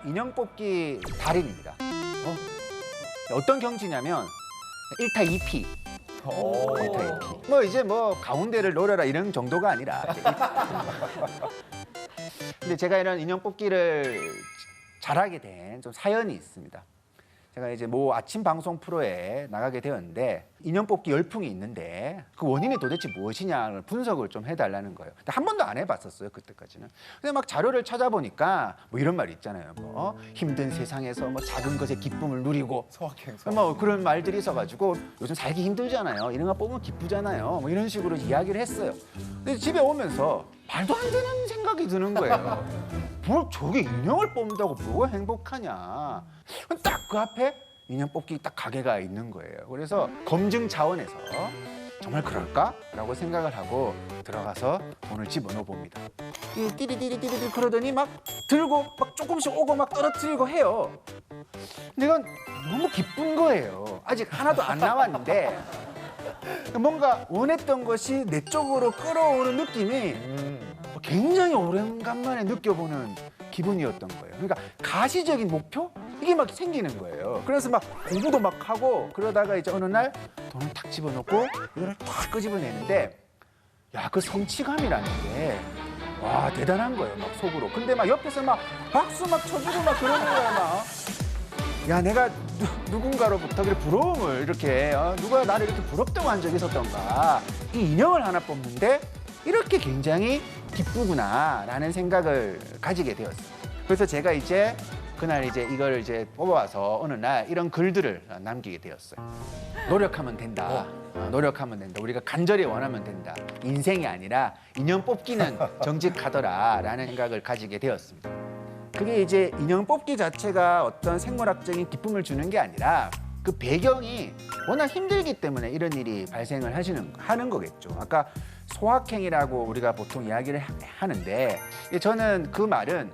인형 뽑기 달인입니다. 어떤 경지냐면 1타 2피. 1타 2피. 뭐 이제 뭐 가운데를 노려라 이런 정도가 아니라. 근데 제가 이런 인형 뽑기를 잘하게 된 좀 사연이 있습니다. 제가 이제 모 아침 방송 프로에 나가게 되었는데 인형 뽑기 열풍이 있는데 그 원인이 도대체 무엇이냐를 분석을 좀 해달라는 거예요. 근데 한 번도 안 해봤었어요, 그때까지는. 근데 막 자료를 찾아보니까 뭐 이런 말이 있잖아요. 뭐 힘든 세상에서 뭐 작은 것의 기쁨을 누리고 뭐 그런 말들이 있어가지고 요즘 살기 힘들잖아요. 이런 거 뽑으면 기쁘잖아요. 뭐 이런 식으로 이야기를 했어요. 근데 집에 오면서 말도 안 되는 생각이 드는 거예요. 뭘 저게 인형을 뽑는다고 뭐가 행복하냐. 딱 그 앞에 인형 뽑기 딱 가게가 있는 거예요. 그래서 검증 차원에서 정말 그럴까라고 생각을 하고 들어가서 돈을 집어넣어 봅니다. 이 띠리띠리띠리 그러더니 막 들고 막 조금씩 오고 막 떨어뜨리고 해요. 근데 이건 너무 기쁜 거예요. 아직 하나도 안 나왔는데 뭔가 원했던 것이 내 쪽으로 끌어오는 느낌이 굉장히 오랜간만에 느껴보는 기분이었던 거예요. 그러니까 가시적인 목표? 이게 막 생기는 거예요. 그래서 막 공부도 막 하고 그러다가 이제 어느 날 돈을 탁 집어넣고 이거를 탁 끄집어내는데 야, 그 성취감이라는 게 와, 대단한 거예요. 막 속으로. 근데 막 옆에서 막 박수 막 쳐주고 막 그러는 거야, 막. 야, 내가 누군가로부터 그래 부러움을 이렇게 누가 나를 이렇게 부럽다고 한 적이 있었던가. 이 인형을 하나 뽑는데 이렇게 굉장히 기쁘구나라는 생각을 가지게 되었어요. 그래서 제가 이제 그날 이제 이걸 이제 뽑아와서 어느 날 이런 글들을 남기게 되었어요. 노력하면 된다. 노력하면 된다. 우리가 간절히 원하면 된다. 인생이 아니라 인형 뽑기는 정직하더라라는 생각을 가지게 되었습니다. 그게 이제 인형 뽑기 자체가 어떤 생물학적인 기쁨을 주는 게 아니라 그 배경이 워낙 힘들기 때문에 이런 일이 발생을 하는 거겠죠. 아까 소확행이라고 우리가 보통 이야기를 하는데 저는 그 말은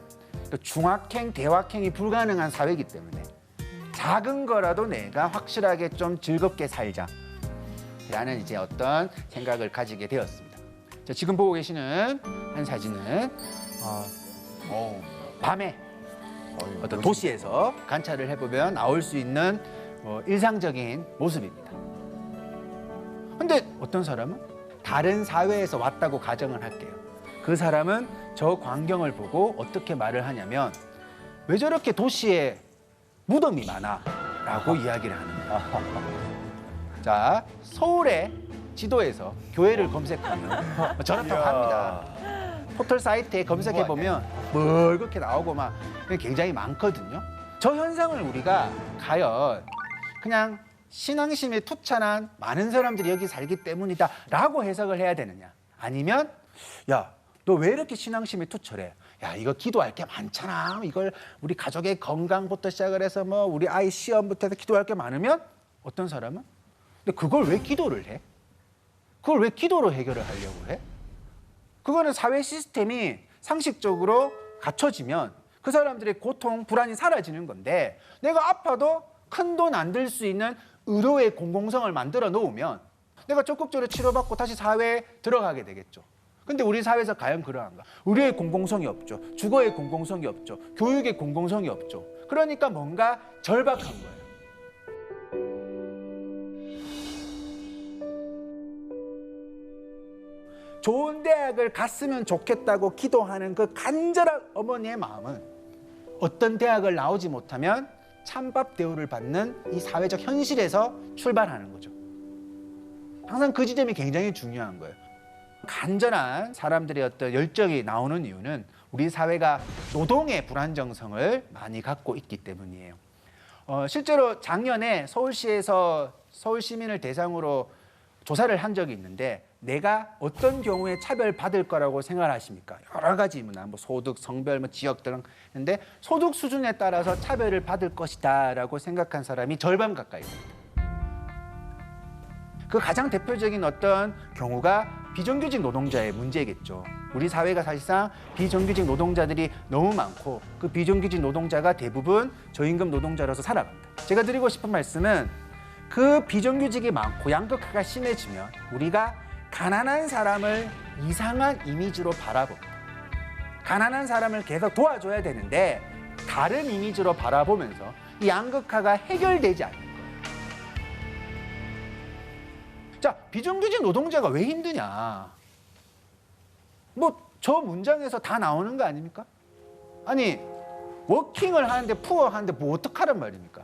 중확행, 대확행이 불가능한 사회이기 때문에 작은 거라도 내가 확실하게 좀 즐겁게 살자라는 이제 어떤 생각을 가지게 되었습니다. 자, 지금 보고 계시는 한 사진은 밤에 어떤 도시에서 관찰을 해보면 나올 수 있는 일상적인 모습입니다. 근데 어떤 사람은 다른 사회에서 왔다고 가정을 할게요. 그 사람은 저 광경을 보고 어떻게 말을 하냐면 왜 저렇게 도시에 무덤이 많아? 라고 이야기를 하는 거예요. 자, 서울의 지도에서 교회를 검색하면 저렇다고 합니다. 포털 사이트에 검색해보면 뭘 그렇게 나오고 막 굉장히 많거든요. 저 현상을 우리가 과연 그냥 신앙심에 투철한 많은 사람들이 여기 살기 때문이다 라고 해석을 해야 되느냐, 아니면 야, 너 왜 이렇게 신앙심에 투철해? 야, 이거 기도할 게 많잖아. 이걸 우리 가족의 건강부터 시작을 해서 뭐 우리 아이 시험부터 해서 기도할 게 많으면 어떤 사람은 근데 그걸 왜 기도를 해? 그걸 왜 기도로 해결을 하려고 해? 그거는 사회 시스템이 상식적으로 갖춰지면 그 사람들의 고통, 불안이 사라지는 건데 내가 아파도 큰 돈 안 들 수 있는 의료의 공공성을 만들어 놓으면 내가 적극적으로 치료받고 다시 사회에 들어가게 되겠죠. 근데 우리 사회에서 과연 그러한가? 의료의 공공성이 없죠. 주거의 공공성이 없죠. 교육의 공공성이 없죠. 그러니까 뭔가 절박한 거예요. 좋은 대학을 갔으면 좋겠다고 기도하는 그 간절한 어머니의 마음은 어떤 대학을 나오지 못하면 찬밥 대우를 받는 이 사회적 현실에서 출발하는 거죠. 항상 그 지점이 굉장히 중요한 거예요. 간절한 사람들의 어떤 열정이 나오는 이유는 우리 사회가 노동의 불안정성을 많이 갖고 있기 때문이에요. 실제로 작년에 서울시에서 서울 시민을 대상으로 조사를 한 적이 있는데 내가 어떤 경우에 차별받을 거라고 생각하십니까? 여러 가지 문화, 뭐 소득, 성별, 뭐 지역 등 했는데 소득 수준에 따라서 차별을 받을 것이다라고 생각한 사람이 절반 가까이 됩니다. 그 가장 대표적인 어떤 경우가 비정규직 노동자의 문제겠죠. 우리 사회가 사실상 비정규직 노동자들이 너무 많고 그 비정규직 노동자가 대부분 저임금 노동자로서 살아간다. 제가 드리고 싶은 말씀은 그 비정규직이 많고 양극화가 심해지면 우리가 가난한 사람을 이상한 이미지로 바라봅니다. 가난한 사람을 계속 도와줘야 되는데 다른 이미지로 바라보면서 이 양극화가 해결되지 않는 거예요. 자, 비정규직 노동자가 왜 힘드냐? 뭐 저 문장에서 다 나오는 거 아닙니까? 아니, 워킹을 하는데 푸어 하는데 뭐 어떡하란 말입니까?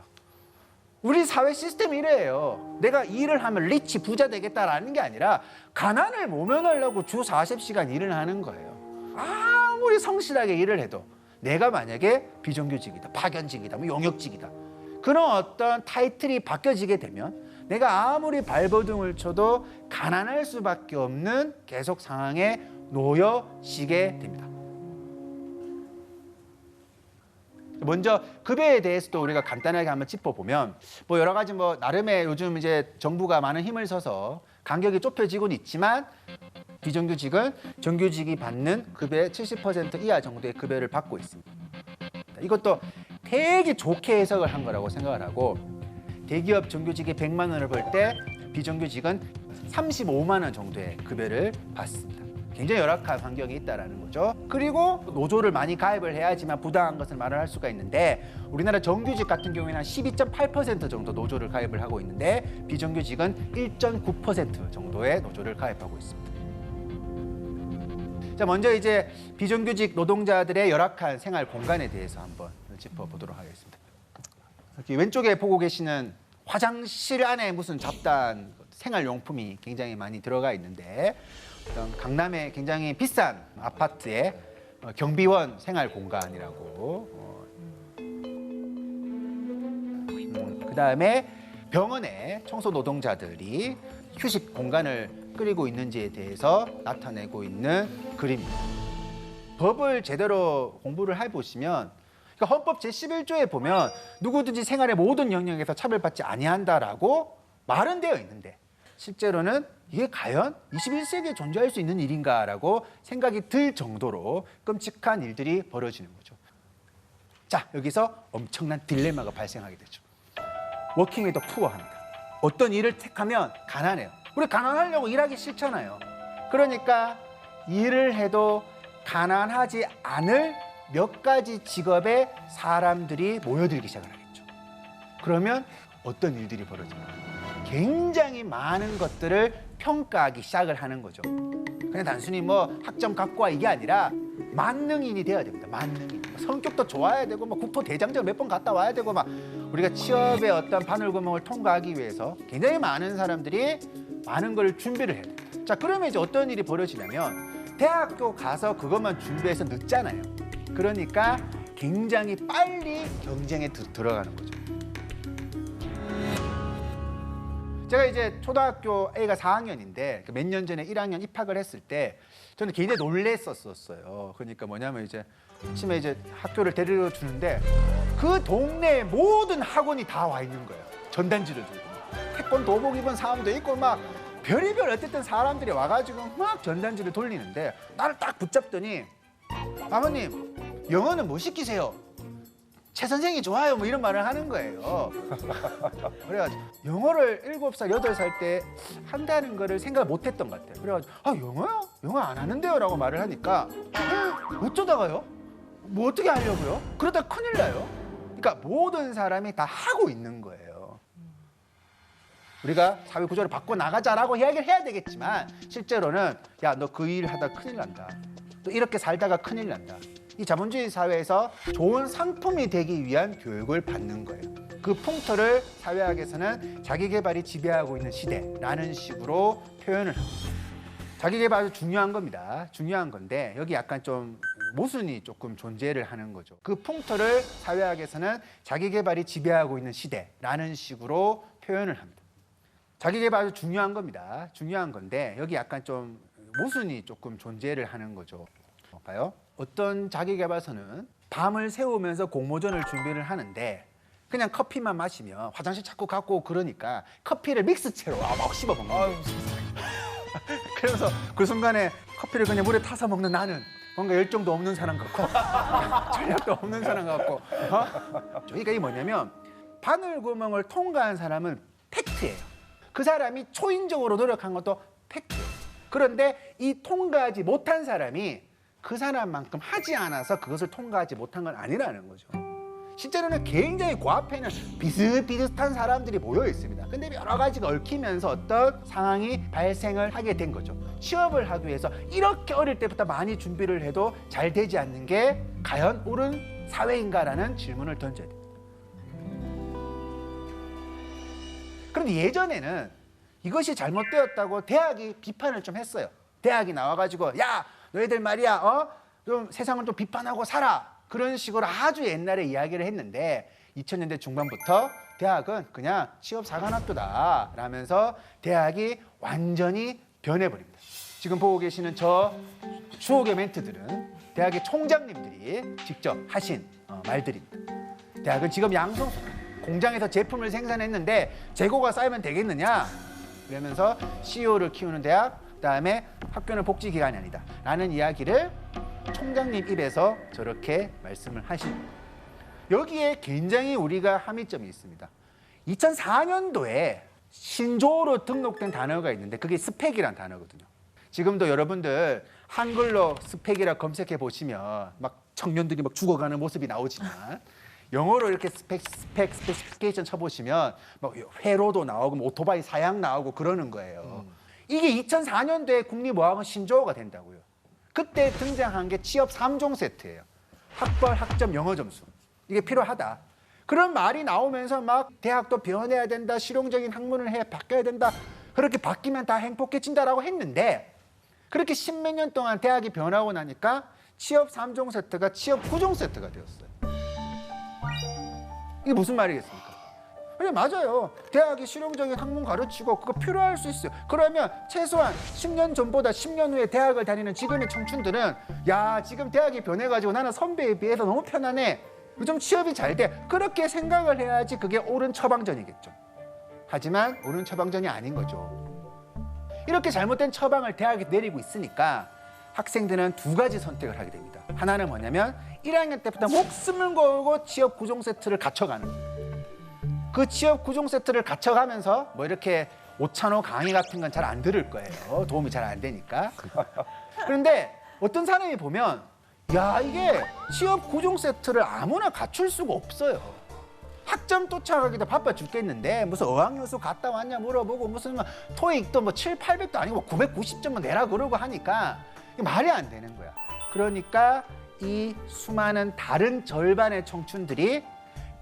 우리 사회 시스템이 이래요. 내가 일을 하면 리치 부자 되겠다라는 게 아니라 가난을 모면하려고 주 40시간 일을 하는 거예요. 아무리 성실하게 일을 해도 내가 만약에 비정규직이다, 파견직이다, 뭐 용역직이다, 그런 어떤 타이틀이 바뀌어지게 되면 내가 아무리 발버둥을 쳐도 가난할 수밖에 없는 계속 상황에 놓여지게 됩니다. 먼저 급여에 대해서도 우리가 간단하게 한번 짚어보면 뭐 여러 가지 뭐 나름의 요즘 이제 정부가 많은 힘을 써서 간격이 좁혀지고는 있지만 비정규직은 정규직이 받는 급여의 70% 이하 정도의 급여를 받고 있습니다. 이것도 되게 좋게 해석을 한 거라고 생각을 하고, 대기업 정규직이 100만 원을 벌 때 비정규직은 35만 원 정도의 급여를 받습니다. 굉장히 열악한 환경이 있다는 거죠. 그리고 노조를 많이 가입을 해야지만 부당한 것을 말을 할 수가 있는데, 우리나라 정규직 같은 경우에는 한 12.8% 정도 노조를 가입을 하고 있는데 비정규직은 1.9% 정도의 노조를 가입하고 있습니다. 자, 먼저 이제 비정규직 노동자들의 열악한 생활 공간에 대해서 한번 짚어보도록 하겠습니다. 이렇게 왼쪽에 보고 계시는 화장실 안에 무슨 잡다한 생활용품이 굉장히 많이 들어가 있는데, 어떤 강남의 굉장히 비싼 아파트의 경비원 생활 공간이라고. 그다음에 병원에 청소 노동자들이 휴식 공간을 꾸리고 있는지에 대해서 나타내고 있는 그림입니다. 법을 제대로 공부를 해보시면, 그러니까 헌법 제11조에 보면 누구든지 생활의 모든 영역에서 차별받지 아니한다라고 말은 되어 있는데, 실제로는 이게 과연 21세기에 존재할 수 있는 일인가라고 생각이 들 정도로 끔찍한 일들이 벌어지는 거죠. 자, 여기서 엄청난 딜레마가 발생하게 되죠. 워킹에도 푸어합니다. 어떤 일을 택하면 가난해요. 우리 가난하려고 일하기 싫잖아요. 그러니까 일을 해도 가난하지 않을 몇 가지 직업의 사람들이 모여들기 시작을 하겠죠. 그러면 어떤 일들이 벌어집니까? 굉장히 많은 것들을 평가하기 시작을 하는 거죠. 그냥 단순히 뭐 학점 갖고 와 이게 아니라 만능인이 돼야 됩니다. 만능인. 성격도 좋아야 되고, 뭐 국토 대장정 몇 번 갔다 와야 되고, 막 우리가 취업의 어떤 바늘구멍을 통과하기 위해서 굉장히 많은 사람들이 많은 걸 준비를 해야 돼요. 자, 그러면 이제 어떤 일이 벌어지냐면 대학교 가서 그것만 준비해서 늦잖아요. 그러니까 굉장히 빨리 경쟁에 들어가는 거죠. 제가 이제 초등학교 A가 4학년인데 몇 년 전에 1학년 입학을 했을 때 저는 굉장히 놀랬었어요. 그러니까 뭐냐면 이제 아침에 이제 학교를 데리러 주는데 그 동네의 모든 학원이 다 와 있는 거예요. 전단지를 들고. 태권도복 입은 사람도 있고 막 별의별 어쨌든 사람들이 와가지고 막 전단지를 돌리는데, 나를 딱 붙잡더니 아버님 영어는 뭐 시키세요? 최 선생이 좋아요, 뭐 이런 말을 하는 거예요. 그래가지고 영어를 7살, 8살 때 한다는 거를 생각을 못 했던 것 같아요. 그래가지고 영어요? 영어 안 하는데요? 라고 말을 하니까 어쩌다가요? 뭐 어떻게 하려고요? 그러다 큰일 나요. 그러니까 모든 사람이 다 하고 있는 거예요. 우리가 사회 구조를 바꿔 나가자라고 이야기를 해야 되겠지만 실제로는 야, 너 그 일 하다 큰일 난다. 또 이렇게 살다가 큰일 난다. 이 자본주의 사회에서 좋은 상품이 되기 위한 교육을 받는 거예요. 그 풍토를 사회학에서는 자기계발이 지배하고 있는 시대라는 식으로 표현을 합니다. 자기계발 아주 중요한 겁니다. 중요한 건데 여기 약간 좀 모순이 조금 존재를 하는 거죠. 그 풍토를 사회학에서는 자기계발이 지배하고 있는 시대라는 식으로 표현을 합니다. 자기계발 아주 중요한 겁니다. 중요한 건데 여기 약간 좀 모순이 조금 존재를 하는 거죠. 볼까요? 어떤 자기계발서는 밤을 새우면서 공모전을 준비를 하는데 그냥 커피만 마시면 화장실 자꾸 갖고 오고 그러니까 커피를 믹스채로 막 씹어 먹는 거예요. 그래서 그 순간에 커피를 그냥 물에 타서 먹는 나는 뭔가 열정도 없는 사람 같고 전략도 없는 사람 같고 그러니까 이게 뭐냐면 바늘구멍을 통과한 사람은 팩트예요. 그 사람이 초인적으로 노력한 것도 팩트예요. 그런데 이 통과하지 못한 사람이 그 사람만큼 하지 않아서 그것을 통과하지 못한 건 아니라는 거죠. 실제로는 굉장히 그 앞에는 비슷비슷한 사람들이 모여 있습니다. 근데 여러 가지가 얽히면서 어떤 상황이 발생을 하게 된 거죠. 취업을 하기 위해서 이렇게 어릴 때부터 많이 준비를 해도 잘 되지 않는 게 과연 옳은 사회인가라는 질문을 던져야 됩니다. 그런데 예전에는 이것이 잘못되었다고 대학이 비판을 좀 했어요. 대학이 나와가지고 야 너희들 말이야 좀 세상을 좀 비판하고 살아. 그런 식으로 아주 옛날에 이야기를 했는데 2000년대 중반부터 대학은 그냥 취업 사관학교다 라면서 대학이 완전히 변해버립니다. 지금 보고 계시는 저 추억의 멘트들은 대학의 총장님들이 직접 하신 말들입니다. 대학은 지금 양성 공장에서 제품을 생산했는데 재고가 쌓이면 되겠느냐 그러면서 CEO를 키우는 대학, 그다음에 학교는 복지기관이 아니다 라는 이야기를 총장님 입에서 저렇게 말씀을 하십니다. 여기에 굉장히 우리가 함의점이 있습니다. 2004년도에 신조어로 등록된 단어가 있는데 그게 스펙이란 단어거든요. 지금도 여러분들 한글로 스펙이라 검색해 보시면 막 청년들이 막 죽어가는 모습이 나오지만 영어로 이렇게 스페시피케이션 쳐보시면 막 회로도 나오고 오토바이 사양 나오고 그러는 거예요. 이게 2004년도에 국립어학원 신조어가 된다고요. 그때 등장한 게 취업 3종 세트예요. 학벌, 학점, 영어 점수. 이게 필요하다. 그런 말이 나오면서 막 대학도 변해야 된다. 실용적인 학문을 바뀌어야 된다. 그렇게 바뀌면 다 행복해진다라고 했는데 그렇게 십몇 년 동안 대학이 변하고 나니까 취업 3종 세트가 취업 9종 세트가 되었어요. 이게 무슨 말이겠습니까? 네, 맞아요. 대학이 실용적인 학문 가르치고 그거 필요할 수 있어요. 그러면 최소한 10년 전보다 10년 후에 대학을 다니는 지금의 청춘들은 야 지금 대학이 변해가지고 나는 선배에 비해서 너무 편하네. 요즘 취업이 잘 돼. 그렇게 생각을 해야지 그게 옳은 처방전이겠죠. 하지만 옳은 처방전이 아닌 거죠. 이렇게 잘못된 처방을 대학에 내리고 있으니까 학생들은 두 가지 선택을 하게 됩니다. 하나는 뭐냐면 1학년 때부터 목숨을 걸고 취업 9종 세트를 갖춰가는 거예요. 그 취업 9종 세트를 갖춰가면서 뭐 이렇게 오찬호 강의 같은 건 잘 안 들을 거예요. 도움이 잘 안 되니까. 그런데 어떤 사람이 보면 야 이게 취업 9종 세트를 아무나 갖출 수가 없어요. 학점 쫓아가기도 바빠 죽겠는데 무슨 어학연수 갔다 왔냐 물어보고 무슨 토익도 뭐 7, 800도 아니고 990점만 내라 그러고 하니까 말이 안 되는 거야. 그러니까 이 수많은 다른 절반의 청춘들이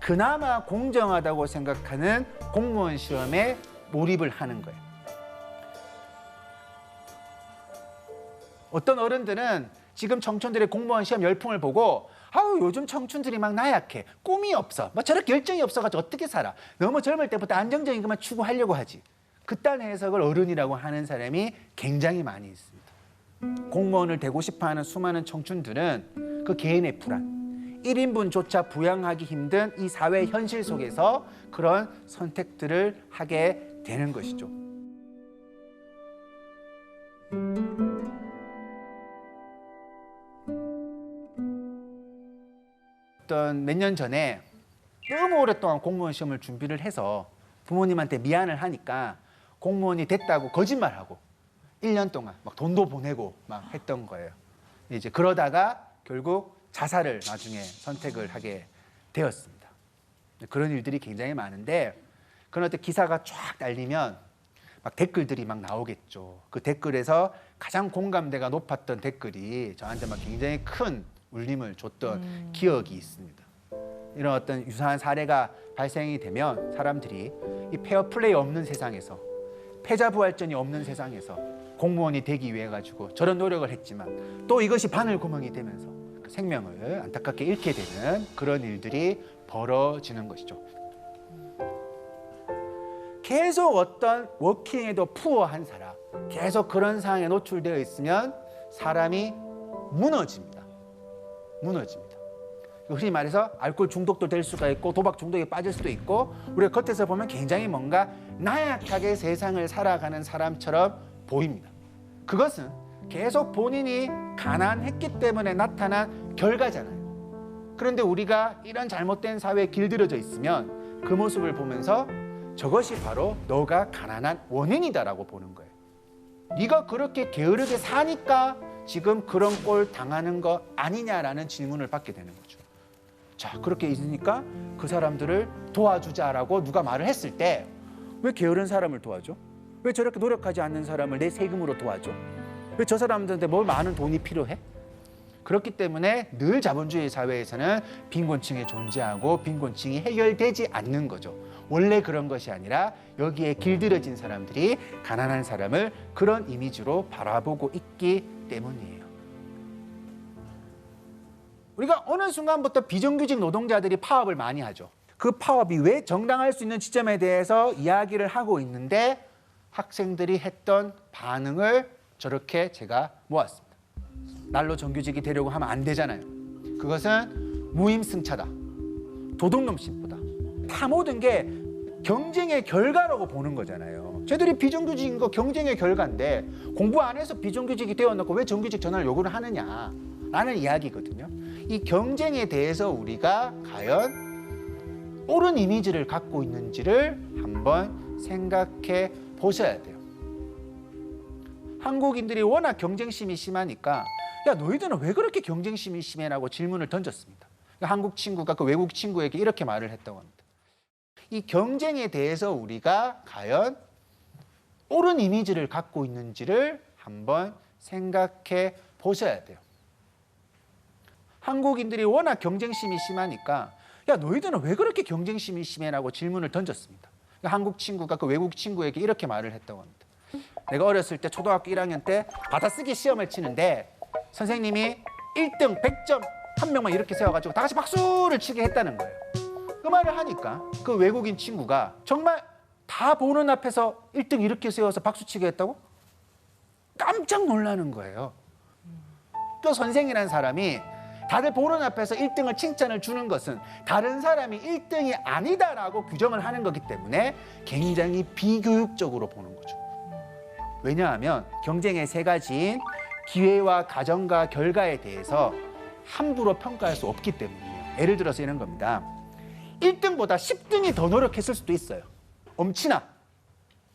그나마 공정하다고 생각하는 공무원 시험에 몰입을 하는 거예요. 어떤 어른들은 지금 청춘들의 공무원 시험 열풍을 보고 아우 요즘 청춘들이 막 나약해. 꿈이 없어. 뭐 저렇게 열정이 없어가지고 어떻게 살아. 너무 젊을 때부터 안정적인 것만 추구하려고 하지. 그딴 해석을 어른이라고 하는 사람이 굉장히 많이 있습니다. 공무원을 되고 싶어하는 수많은 청춘들은 그 개인의 불안, 1인분조차 부양하기 힘든 이 사회 현실 속에서 그런 선택들을 하게 되는 것이죠. 어떤 몇 년 전에 너무 오랫동안 공무원 시험을 준비를 해서 부모님한테 미안을 하니까 공무원이 됐다고 거짓말하고 1년 동안 막 돈도 보내고 막 했던 거예요. 이제 그러다가 결국 자살을 나중에 선택을 하게 되었습니다. 그런 일들이 굉장히 많은데 그런 어떤 기사가 쫙 날리면 막 댓글들이 막 나오겠죠. 그 댓글에서 가장 공감대가 높았던 댓글이 저한테 막 굉장히 큰 울림을 줬던 기억이 있습니다. 이런 어떤 유사한 사례가 발생이 되면 사람들이 이 페어플레이 없는 세상에서 패자부활전이 없는 세상에서 공무원이 되기 위해 가지고 저런 노력을 했지만 또 이것이 바늘구멍이 되면서 생명을 안타깝게 잃게 되는 그런 일들이 벌어지는 것이죠. 계속 어떤 워킹에도 푸어한 사람, 계속 그런 상황에 노출되어 있으면 사람이 무너집니다. 흔히 말해서 알코올 중독도 될 수가 있고 도박 중독에 빠질 수도 있고 우리가 겉에서 보면 굉장히 뭔가 나약하게 세상을 살아가는 사람처럼 보입니다. 그것은 계속 본인이 가난했기 때문에 나타난 결과잖아요. 그런데 우리가 이런 잘못된 사회에 길들여져 있으면 그 모습을 보면서 저것이 바로 너가 가난한 원인이다라고 보는 거예요. 네가 그렇게 게으르게 사니까 지금 그런 꼴 당하는 거 아니냐라는 질문을 받게 되는 거죠. 자, 그렇게 있으니까 그 사람들을 도와주자라고 누가 말을 했을 때 왜 게으른 사람을 도와줘? 왜 저렇게 노력하지 않는 사람을 내 세금으로 도와줘? 왜 저 사람들한테 뭘 많은 돈이 필요해? 그렇기 때문에 늘 자본주의 사회에서는 빈곤층이 존재하고 빈곤층이 해결되지 않는 거죠. 원래 그런 것이 아니라 여기에 길들여진 사람들이 가난한 사람을 그런 이미지로 바라보고 있기 때문이에요. 우리가 어느 순간부터 비정규직 노동자들이 파업을 많이 하죠. 그 파업이 왜 정당할 수 있는 지점에 대해서 이야기를 하고 있는데 학생들이 했던 반응을 저렇게 제가 모았습니다. 날로 정규직이 되려고 하면 안 되잖아요. 그것은 무임승차다. 도둑놈식보다. 다 모든 게 경쟁의 결과라고 보는 거잖아요. 쟤들이 비정규직인 거 경쟁의 결과인데 공부 안 해서 비정규직이 되어놓고 왜 정규직 전환을 요구를 하느냐 라는 이야기거든요. 이 경쟁에 대해서 우리가 과연 옳은 이미지를 갖고 있는지를 한번 생각해 보셔야 돼요. 한국인들이 워낙 경쟁심이 심하니까 야, 너희들은 왜 그렇게 경쟁심이 심해라고 질문을 던졌습니다. 한국 친구가 그 외국 친구에게 이렇게 말을 했다고 합니다. 이 경쟁에 대해서 우리가 과연 옳은 이미지를 갖고 있는지를 한번 생각해 보셔야 돼요. 한국인들이 워낙 경쟁심이 심하니까 야, 너희들은 왜 그렇게 경쟁심이 심해라고 질문을 던졌습니다. 한국 친구가 그 외국 친구에게 이렇게 말을 했다고 합니다. 내가 어렸을 때 초등학교 1학년 때 받아쓰기 시험을 치는데 선생님이 1등 100점 한 명만 이렇게 세워가지고 다 같이 박수를 치게 했다는 거예요. 그 말을 하니까 그 외국인 친구가 정말 다 보는 앞에서 1등 이렇게 세워서 박수 치게 했다고? 깜짝 놀라는 거예요. 또 선생이라는 사람이 다들 보는 앞에서 1등을 칭찬을 주는 것은 다른 사람이 1등이 아니다라고 규정을 하는 거기 때문에 굉장히 비교육적으로 보는 거죠. 왜냐하면 경쟁의 세 가지인 기회와 가정과 결과에 대해서 함부로 평가할 수 없기 때문이에요. 예를 들어서 이런 겁니다. 1등보다 10등이 더 노력했을 수도 있어요. 엄친아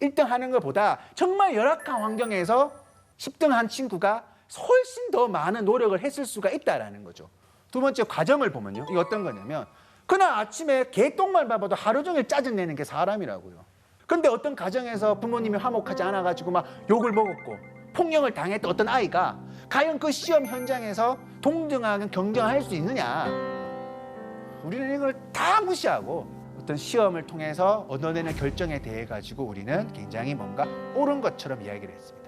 1등 하는 것보다 정말 열악한 환경에서 10등 한 친구가 훨씬 더 많은 노력을 했을 수가 있다는 거죠. 두 번째 과정을 보면요. 이게 어떤 거냐면 그날 아침에 개똥만 봐도 하루 종일 짜증내는 게 사람이라고요. 근데 어떤 가정에서 부모님이 화목하지 않아가지고 막 욕을 먹었고 폭력을 당했던 어떤 아이가 과연 그 시험 현장에서 동등하게 경쟁할 수 있느냐. 우리는 이걸 다 무시하고 어떤 시험을 통해서 얻어내는 결정에 대해 가지고 우리는 굉장히 뭔가 옳은 것처럼 이야기를 했습니다.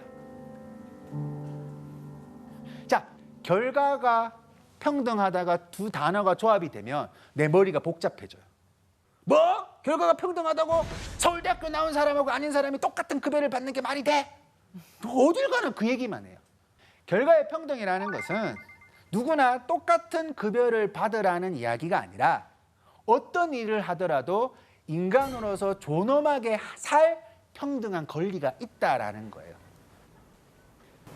자, 결과가 평등하다가 두 단어가 조합이 되면 내 머리가 복잡해져요. 뭐? 결과가 평등하다고 서울대학교 나온 사람하고 아닌 사람이 똑같은 급여를 받는 게 말이 돼? 어딜 가나 그 얘기만 해요. 결과의 평등이라는 것은 누구나 똑같은 급여를 받으라는 이야기가 아니라 어떤 일을 하더라도 인간으로서 존엄하게 살 평등한 권리가 있다라는 거예요.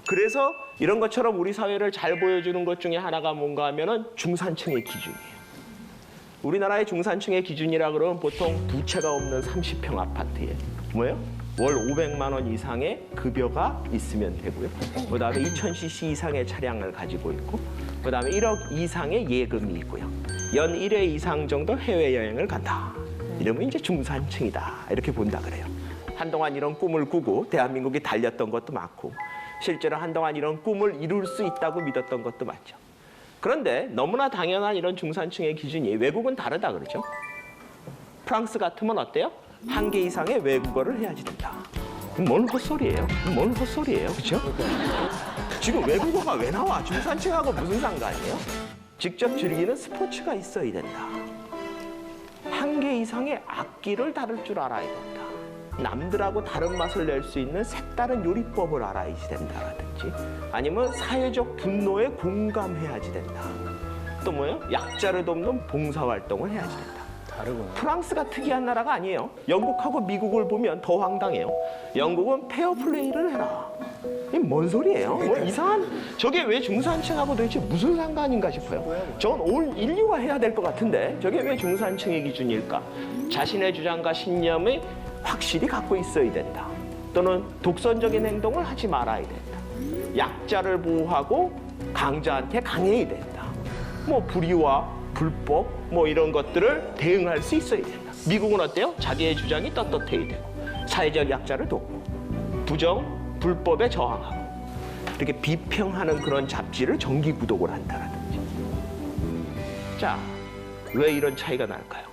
그래서 이런 것처럼 우리 사회를 잘 보여주는 것 중에 하나가 뭔가 하면은 중산층의 기준이에요. 우리나라의 중산층의 기준이라 그러면 보통 두 채가 없는 30평 아파트에 뭐예요? 월 500만 원 이상의 급여가 있으면 되고요. 그다음에 2000cc 이상의 차량을 가지고 있고 그다음에 1억 이상의 예금이 있고요. 연 1회 이상 정도 해외여행을 간다. 이러면 이제 중산층이다. 이렇게 본다 그래요. 한동안 이런 꿈을 꾸고 대한민국이 달렸던 것도 많고 실제로 한동안 이런 꿈을 이룰 수 있다고 믿었던 것도 맞죠. 그런데 너무나 당연한 이런 중산층의 기준이 외국은 다르다 그러죠. 프랑스 같으면 어때요? 1개 이상의 외국어를 해야지 된다. 뭔 헛소리예요? 뭔 헛소리예요? 그렇죠? 지금 외국어가 왜 나와? 중산층하고 무슨 상관이에요? 직접 즐기는 스포츠가 있어야 된다. 1개 이상의 악기를 다룰 줄 알아야 된다. 남들하고 다른 맛을 낼 수 있는 색다른 요리법을 알아야지 된다라든지 아니면 사회적 분노에 공감해야지 된다. 또 뭐예요? 약자를 돕는 봉사활동을 해야지 된다. 다르구나. 프랑스가 특이한 나라가 아니에요. 영국하고 미국을 보면 더 황당해요. 영국은 페어플레이를 해라. 이게 뭔 소리예요? 뭐 이상한 저게 왜 중산층하고 도대체 무슨 상관인가 싶어요. 저건 온 인류가 해야 될 것 같은데 저게 왜 중산층의 기준일까? 자신의 주장과 신념이 확실히 갖고 있어야 된다. 또는 독선적인 행동을 하지 말아야 된다. 약자를 보호하고 강자한테 강해야 된다. 뭐 불의와 불법 뭐 이런 것들을 대응할 수 있어야 된다. 미국은 어때요? 자기의 주장이 떳떳해야 되고 사회적 약자를 돕고 부정, 불법에 저항하고 이렇게 비평하는 그런 잡지를 정기 구독을 한다라든지. 자, 왜 이런 차이가 날까요?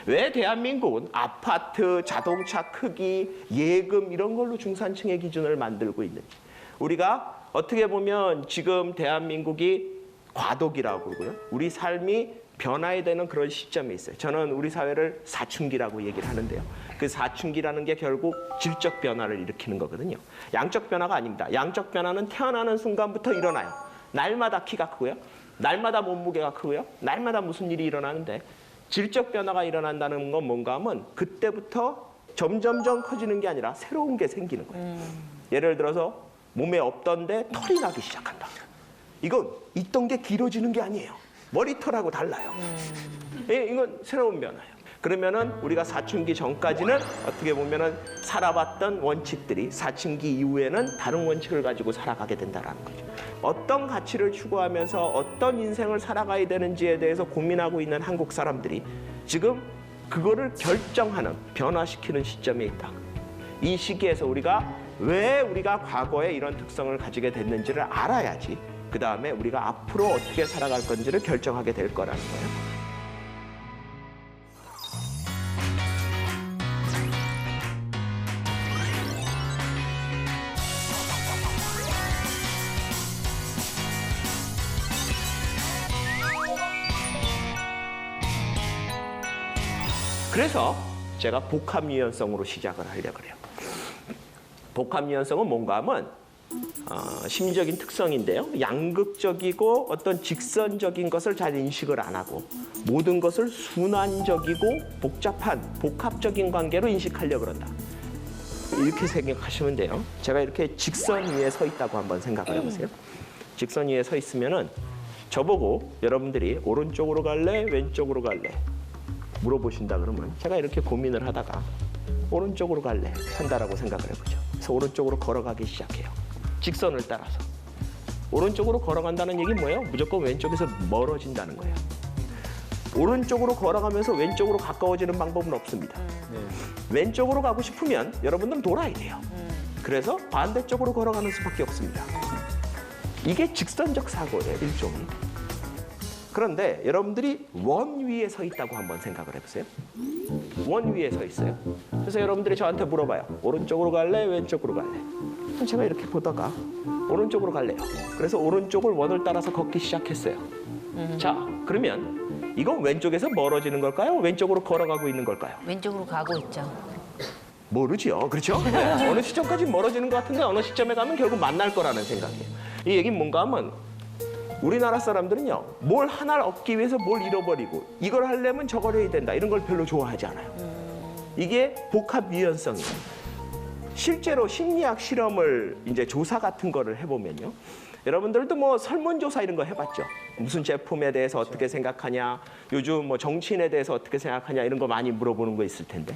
왜 대한민국은 아파트, 자동차 크기, 예금 이런 걸로 중산층의 기준을 만들고 있는지. 우리가 어떻게 보면 지금 대한민국이 과도기라고 그러고요. 우리 삶이 변화해야 되는 그런 시점에 있어요. 저는 우리 사회를 사춘기라고 얘기를 하는데요. 그 사춘기라는 게 결국 질적 변화를 일으키는 거거든요. 양적 변화가 아닙니다. 양적 변화는 태어나는 순간부터 일어나요. 날마다 키가 크고요. 날마다 몸무게가 크고요. 날마다 무슨 일이 일어나는데 질적 변화가 일어난다는 건 뭔가 하면 그때부터 점점점 커지는 게 아니라 새로운 게 생기는 거예요. 예를 들어서 몸에 없던데 털이 나기 시작한다. 이건 있던 게 길어지는 게 아니에요. 머리털하고 달라요. 이건 새로운 변화예요. 그러면은 우리가 사춘기 전까지는 어떻게 보면은 살아봤던 원칙들이 사춘기 이후에는 다른 원칙을 가지고 살아가게 된다라는 거죠. 어떤 가치를 추구하면서 어떤 인생을 살아가야 되는지에 대해서 고민하고 있는 한국 사람들이 지금 그거를 결정하는, 변화시키는 시점에 있다. 이 시기에서 왜 우리가 과거에 이런 특성을 가지게 됐는지를 알아야지 그 다음에 우리가 앞으로 어떻게 살아갈 건지를 결정하게 될 거라는 거예요. 그래서 제가 복합유연성으로 시작을 하려고 그래요. 복합유연성은 뭔가 하면 심리적인 특성인데요. 양극적이고 어떤 직선적인 것을 잘 인식을 안 하고 모든 것을 순환적이고 복잡한 복합적인 관계로 인식하려고 그런다. 이렇게 생각하시면 돼요. 제가 이렇게 직선 위에 서 있다고 한번 생각을 해보세요. 직선 위에 서 있으면은 저보고 여러분들이 오른쪽으로 갈래, 왼쪽으로 갈래 물어보신다 그러면 제가 이렇게 고민을 하다가 오른쪽으로 갈래 한다라고 생각을 해보죠. 그래서 오른쪽으로 걸어가기 시작해요. 직선을 따라서. 오른쪽으로 걸어간다는 얘기는 뭐예요? 무조건 왼쪽에서 멀어진다는 거예요. 오른쪽으로 걸어가면서 왼쪽으로 가까워지는 방법은 없습니다. 왼쪽으로 가고 싶으면 여러분들은 돌아야 돼요. 그래서 반대쪽으로 걸어가는 수밖에 없습니다. 이게 직선적 사고예요, 일종의. 그런데 여러분들이 원 위에 서 있다고 한번 생각을 해보세요. 원 위에 서 있어요. 그래서 여러분들이 저한테 물어봐요. 오른쪽으로 갈래? 왼쪽으로 갈래? 그럼 제가 이렇게 보다가 오른쪽으로 갈래요. 그래서 오른쪽을 원을 따라서 걷기 시작했어요. 자, 그러면 이건 왼쪽에서 멀어지는 걸까요? 왼쪽으로 걸어가고 있는 걸까요? 왼쪽으로 가고 있죠. 모르죠. 그렇죠? 네. 어느 시점까지 멀어지는 것 같은데 어느 시점에 가면 결국 만날 거라는 생각이에요. 이 얘기는 뭔가 하면 우리나라 사람들은요, 뭘 하나를 얻기 위해서 뭘 잃어버리고 이걸 하려면 저걸 해야 된다 이런 걸 별로 좋아하지 않아요. 이게 복합 유연성이에요. 실제로 심리학 실험을 이제 조사 같은 거를 해보면요, 여러분들도 뭐 설문조사 이런 거 해봤죠. 무슨 제품에 대해서 어떻게 생각하냐, 요즘 뭐 정치인에 대해서 어떻게 생각하냐 이런 거 많이 물어보는 거 있을 텐데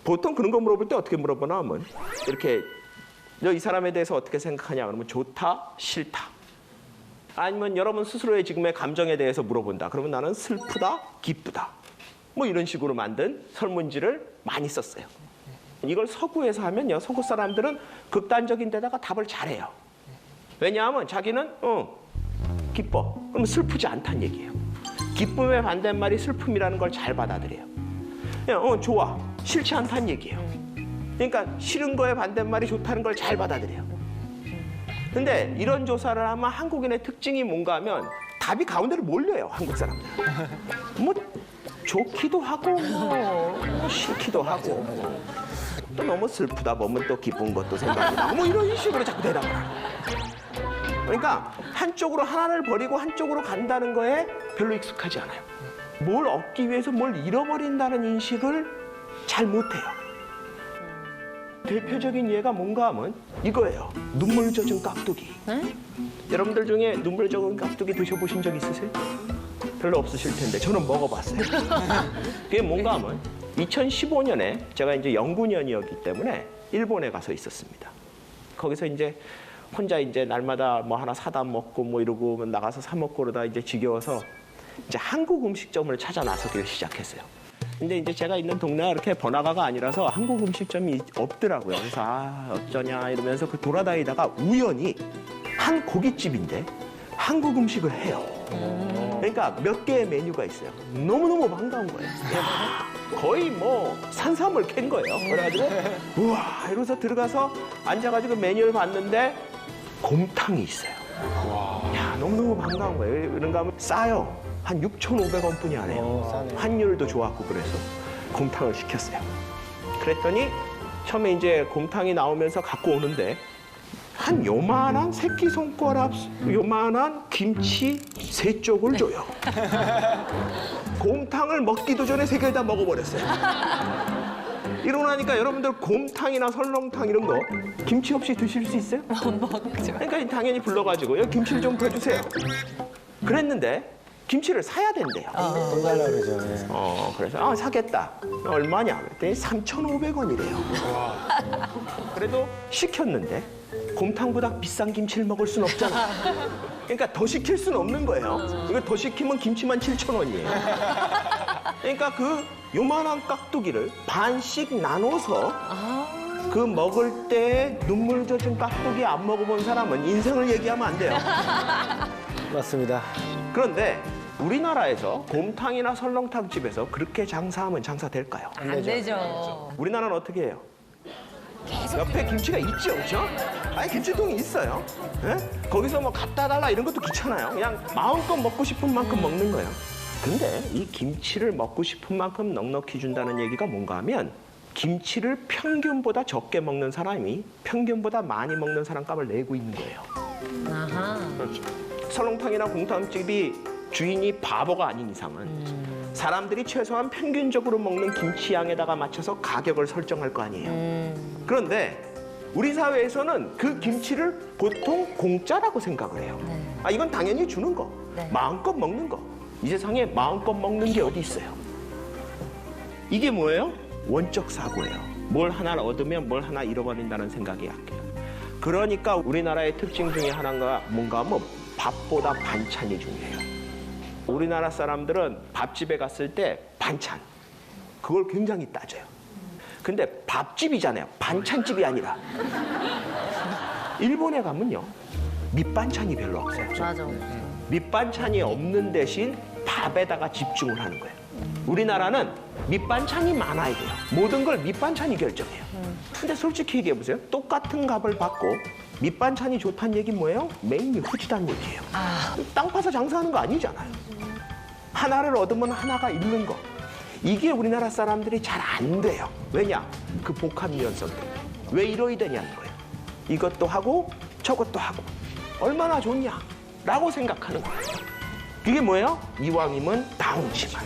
보통 그런 거 물어볼 때 어떻게 물어보나 하면 이렇게 너 이 사람에 대해서 어떻게 생각하냐 그러면 좋다, 싫다. 아니면 여러분 스스로의 지금의 감정에 대해서 물어본다. 그러면 나는 슬프다, 기쁘다. 뭐 이런 식으로 만든 설문지를 많이 썼어요. 이걸 서구에서 하면요, 서구 사람들은 극단적인 데다가 답을 잘해요. 왜냐하면 자기는 기뻐. 그러면 슬프지 않다는 얘기예요. 기쁨의 반대말이 슬픔이라는 걸 잘 받아들여요. 그냥 좋아. 싫지 않다는 얘기예요. 그러니까 싫은 거에 반대말이 좋다는 걸 잘 받아들여요. 근데 이런 조사를 하면 한국인의 특징이 뭔가 하면 답이 가운데로 몰려요, 한국 사람들. 뭐 좋기도 하고 뭐 싫기도 하고 또 너무 슬프다 보면 또 기쁜 것도 생각이 나고 뭐 이런 식으로 자꾸 대답을 하고. 그러니까 한쪽으로 하나를 버리고 한쪽으로 간다는 거에 별로 익숙하지 않아요. 뭘 얻기 위해서 뭘 잃어버린다는 인식을 잘 못해요. 대표적인 예가 뭔가 하면 이거예요. 눈물 젖은 깍두기. 여러분들 중에 눈물 젖은 깍두기 드셔보신 적 있으세요? 별로 없으실 텐데 저는 먹어봤어요. 그게 뭔가 하면 2015년에 제가 이제 연구년이었기 때문에 일본에 가서 있었습니다. 거기서 이제 혼자 이제 날마다 뭐 하나 사다 먹고 뭐 이러고 나가서 사 먹고 그러다 이제 지겨워서 이제 한국 음식점을 찾아 나서기를 시작했어요. 근데 이제 제가 있는 동네가 이렇게 번화가가 아니라서 한국 음식점이 없더라고요. 그래서 어쩌냐 이러면서 그 돌아다니다가 우연히 한 고깃집인데 한국 음식을 해요. 그러니까 몇 개의 메뉴가 있어요. 너무너무 반가운 거예요. 야, 거의 뭐 산삼을 캔 거예요. 그래가지고 우와 이러면서 들어가서 앉아가지고 메뉴를 봤는데 곰탕이 있어요. 야 너무너무 반가운 거예요. 그런가 하면 싸요. 한 6,500원 뿐이 안 해요. 환율도 좋았고 그래서 곰탕을 시켰어요. 그랬더니 처음에 이제 곰탕이 나오면서 갖고 오는데 한 요만한 새끼손가락 요만한 김치 3쪽을 줘요. 곰탕을 먹기도 전에 3개를 다 먹어버렸어요. 이러고 나니까 여러분들 곰탕이나 설렁탕 이런 거 김치 없이 드실 수 있어요? 그러니까 당연히 불러가지고 여기 김치를 좀 더 주세요. 그랬는데 김치를 사야 된대요. 돈 달라 그러죠. 예. 그래서 사겠다. 얼마냐? 그랬더니 3,500원이래요. 그래도 시켰는데 곰탕보다 비싼 김치를 먹을 순 없잖아. 그러니까 더 시킬 수는 없는 거예요. 이거 더 시키면 김치만 7,000원이에요. 그러니까 그 요만한 깍두기를 반씩 나눠서 그 먹을 때 눈물 젖은 깍두기 안 먹어본 사람은 인생을 얘기하면 안 돼요. 맞습니다. 그런데 우리나라에서 곰탕이나 설렁탕 집에서 그렇게 장사하면 장사될까요? 안 되죠. 우리나라는 어떻게 해요? 옆에 김치가 있죠, 그렇죠? 아니 김치통이 있어요. 예? 거기서 뭐 갖다 달라 이런 것도 귀찮아요. 그냥 마음껏 먹고 싶은 만큼 먹는 거예요. 근데 이 김치를 먹고 싶은 만큼 넉넉히 준다는 얘기가 뭔가 하면 김치를 평균보다 적게 먹는 사람이 평균보다 많이 먹는 사람 값을 내고 있는 거예요. 아하. 그렇죠. 설렁탕이나 곰탕집이 주인이 바보가 아닌 이상은 사람들이 최소한 평균적으로 먹는 김치 양에다가 맞춰서 가격을 설정할 거 아니에요. 그런데 우리 사회에서는 그 김치를 보통 공짜라고 생각을 해요. 이건 당연히 주는 거, 네. 마음껏 먹는 거. 이 세상에 마음껏 먹는 게 어디 있어요? 이게 뭐예요? 원적 사고예요. 뭘 하나 얻으면 뭘 하나 잃어버린다는 생각이 약해요. 그러니까 우리나라의 특징 중에 하나가 뭔가 하면 밥보다 반찬이 중요해요. 우리나라 사람들은 밥집에 갔을 때 반찬, 그걸 굉장히 따져요. 근데 밥집이잖아요. 반찬집이 아니라. 일본에 가면요. 밑반찬이 별로 없어요. 맞아. 밑반찬이 없는 대신 밥에다가 집중을 하는 거예요. 우리나라는 밑반찬이 많아야 돼요. 모든 걸 밑반찬이 결정해요. 근데 솔직히 얘기해 보세요. 똑같은 값을 받고 밑반찬이 좋다는 얘기는 뭐예요? 메인이 후지다는 얘기예요. 땅 파서 장사하는 거 아니잖아요. 하나를 얻으면 하나가 잃는 거. 이게 우리나라 사람들이 잘 안 돼요. 왜냐? 그 복합 유연성 때문에. 왜 이러이 되냐는 거예요. 이것도 하고 저것도 하고 얼마나 좋냐? 라고 생각하는 거예요. 그게 뭐예요? 이왕이면 다운치마.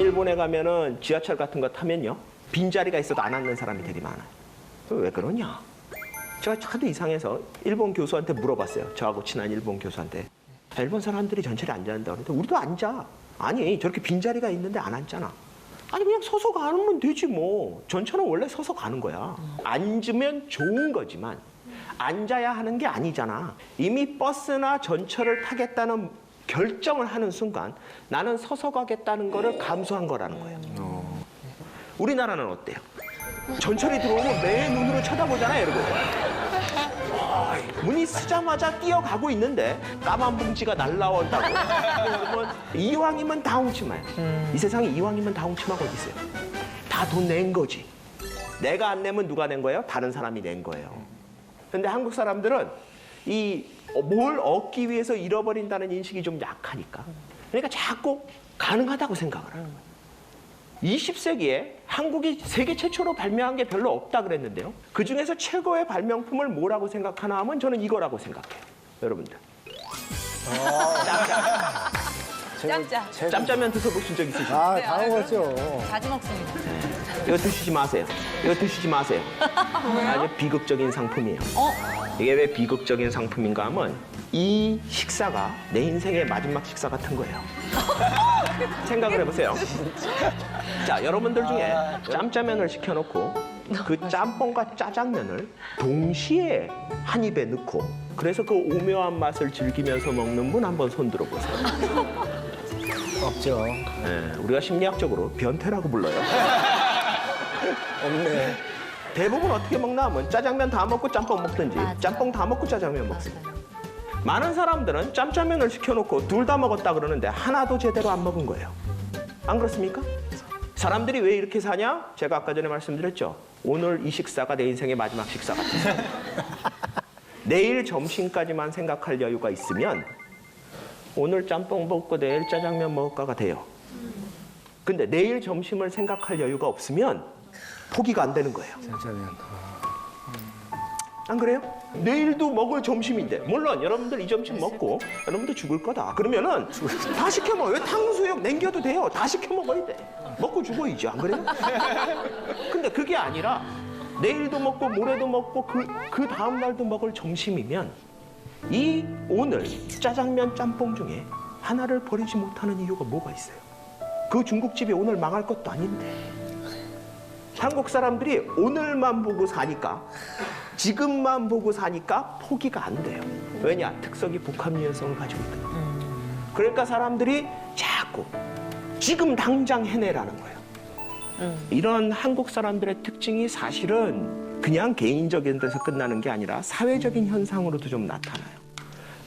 일본에 가면은 지하철 같은 거 타면요. 빈자리가 있어도 안 앉는 사람이 되게 많아요. 왜 그러냐? 제가 하도 이상해서 일본 교수한테 물어봤어요. 저하고 친한 일본 교수한테. 일본 사람들이 전철에 앉아야 그러는데 우리도 앉아. 아니 저렇게 빈자리가 있는데 안 앉잖아. 아니 그냥 서서 가면 되지 뭐. 전철은 원래 서서 가는 거야. 앉으면 좋은 거지만 앉아야 하는 게 아니잖아. 이미 버스나 전철을 타겠다는 결정을 하는 순간 나는 서서 가겠다는 거를 감수한 거라는 거예요. 우리나라는 어때요? 전철이 들어오면 매 눈으로 쳐다보잖아요, 여러분. 문이 쓰자마자 뛰어가고 있는데 까만 봉지가 날라온다고. 그러면 이왕이면 다홍치마예요. 이 세상에 이왕이면 다홍치마가 어디 있어요? 다 돈 낸 거지. 내가 안 내면 누가 낸 거예요? 다른 사람이 낸 거예요. 근데 한국 사람들은 이 뭘 얻기 위해서 잃어버린다는 인식이 좀 약하니까. 그러니까 자꾸 가능하다고 생각을 하는 거예요. 20세기에 한국이 세계 최초로 발명한 게 별로 없다 그랬는데요. 그중에서 최고의 발명품을 뭐라고 생각하나 하면 저는 이거라고 생각해요. 여러분들. 짭짜. 짭짜면 드셔보신 적 있으시죠? 다 먹었죠. 자주 먹습니다. 이거 드시지 마세요. 이거 드시지 마세요. 아주 비극적인 상품이에요. 이게 왜 비극적인 상품인가 하면 이 식사가 내 인생의 마지막 식사 같은 거예요. 생각을 해보세요. 자, 여러분들 중에 짬짜면을 시켜놓고 그 짬뽕과 짜장면을 동시에 한 입에 넣고 그래서 그 오묘한 맛을 즐기면서 먹는 분 한번 손 들어보세요. 없죠. 네, 우리가 심리학적으로 변태라고 불러요. 없네. 대부분 어떻게 먹나 하면 짜장면 다 먹고 짬뽕 먹든지 맞아. 짬뽕 다 먹고 짜장면 먹든지. 맞아요. 많은 사람들은 짬짜면을 시켜놓고 둘 다 먹었다 그러는데 하나도 제대로 안 먹은 거예요. 안 그렇습니까? 사람들이 왜 이렇게 사냐? 제가 아까 전에 말씀드렸죠. 오늘 이 식사가 내 인생의 마지막 식사 같아요. 내일 점심까지만 생각할 여유가 있으면 오늘 짬뽕 먹고 내일 짜장면 먹을까가 돼요. 근데 내일 점심을 생각할 여유가 없으면 포기가 안 되는 거예요. 짜장면. 안 그래요? 내일도 먹을 점심인데 물론 여러분들 이 점심 먹고 여러분들 죽을 거다 그러면은 다 시켜 먹어요. 탕수육 남겨도 돼요. 다 시켜 먹어야 돼. 먹고 죽어야지. 안 그래요? 근데 그게 아니라 내일도 먹고 모레도 먹고 그 다음 날도 먹을 점심이면 이 오늘 짜장면 짬뽕 중에 하나를 버리지 못하는 이유가 뭐가 있어요? 그 중국집이 오늘 망할 것도 아닌데 한국 사람들이 오늘만 보고 사니까 지금만 보고 사니까 포기가 안 돼요. 왜냐? 특성이 복합 유연성을 가지고 있거든요. 그러니까 사람들이 자꾸 지금 당장 해내라는 거예요. 이런 한국 사람들의 특징이 사실은 그냥 개인적인 데서 끝나는 게 아니라 사회적인 현상으로도 좀 나타나요.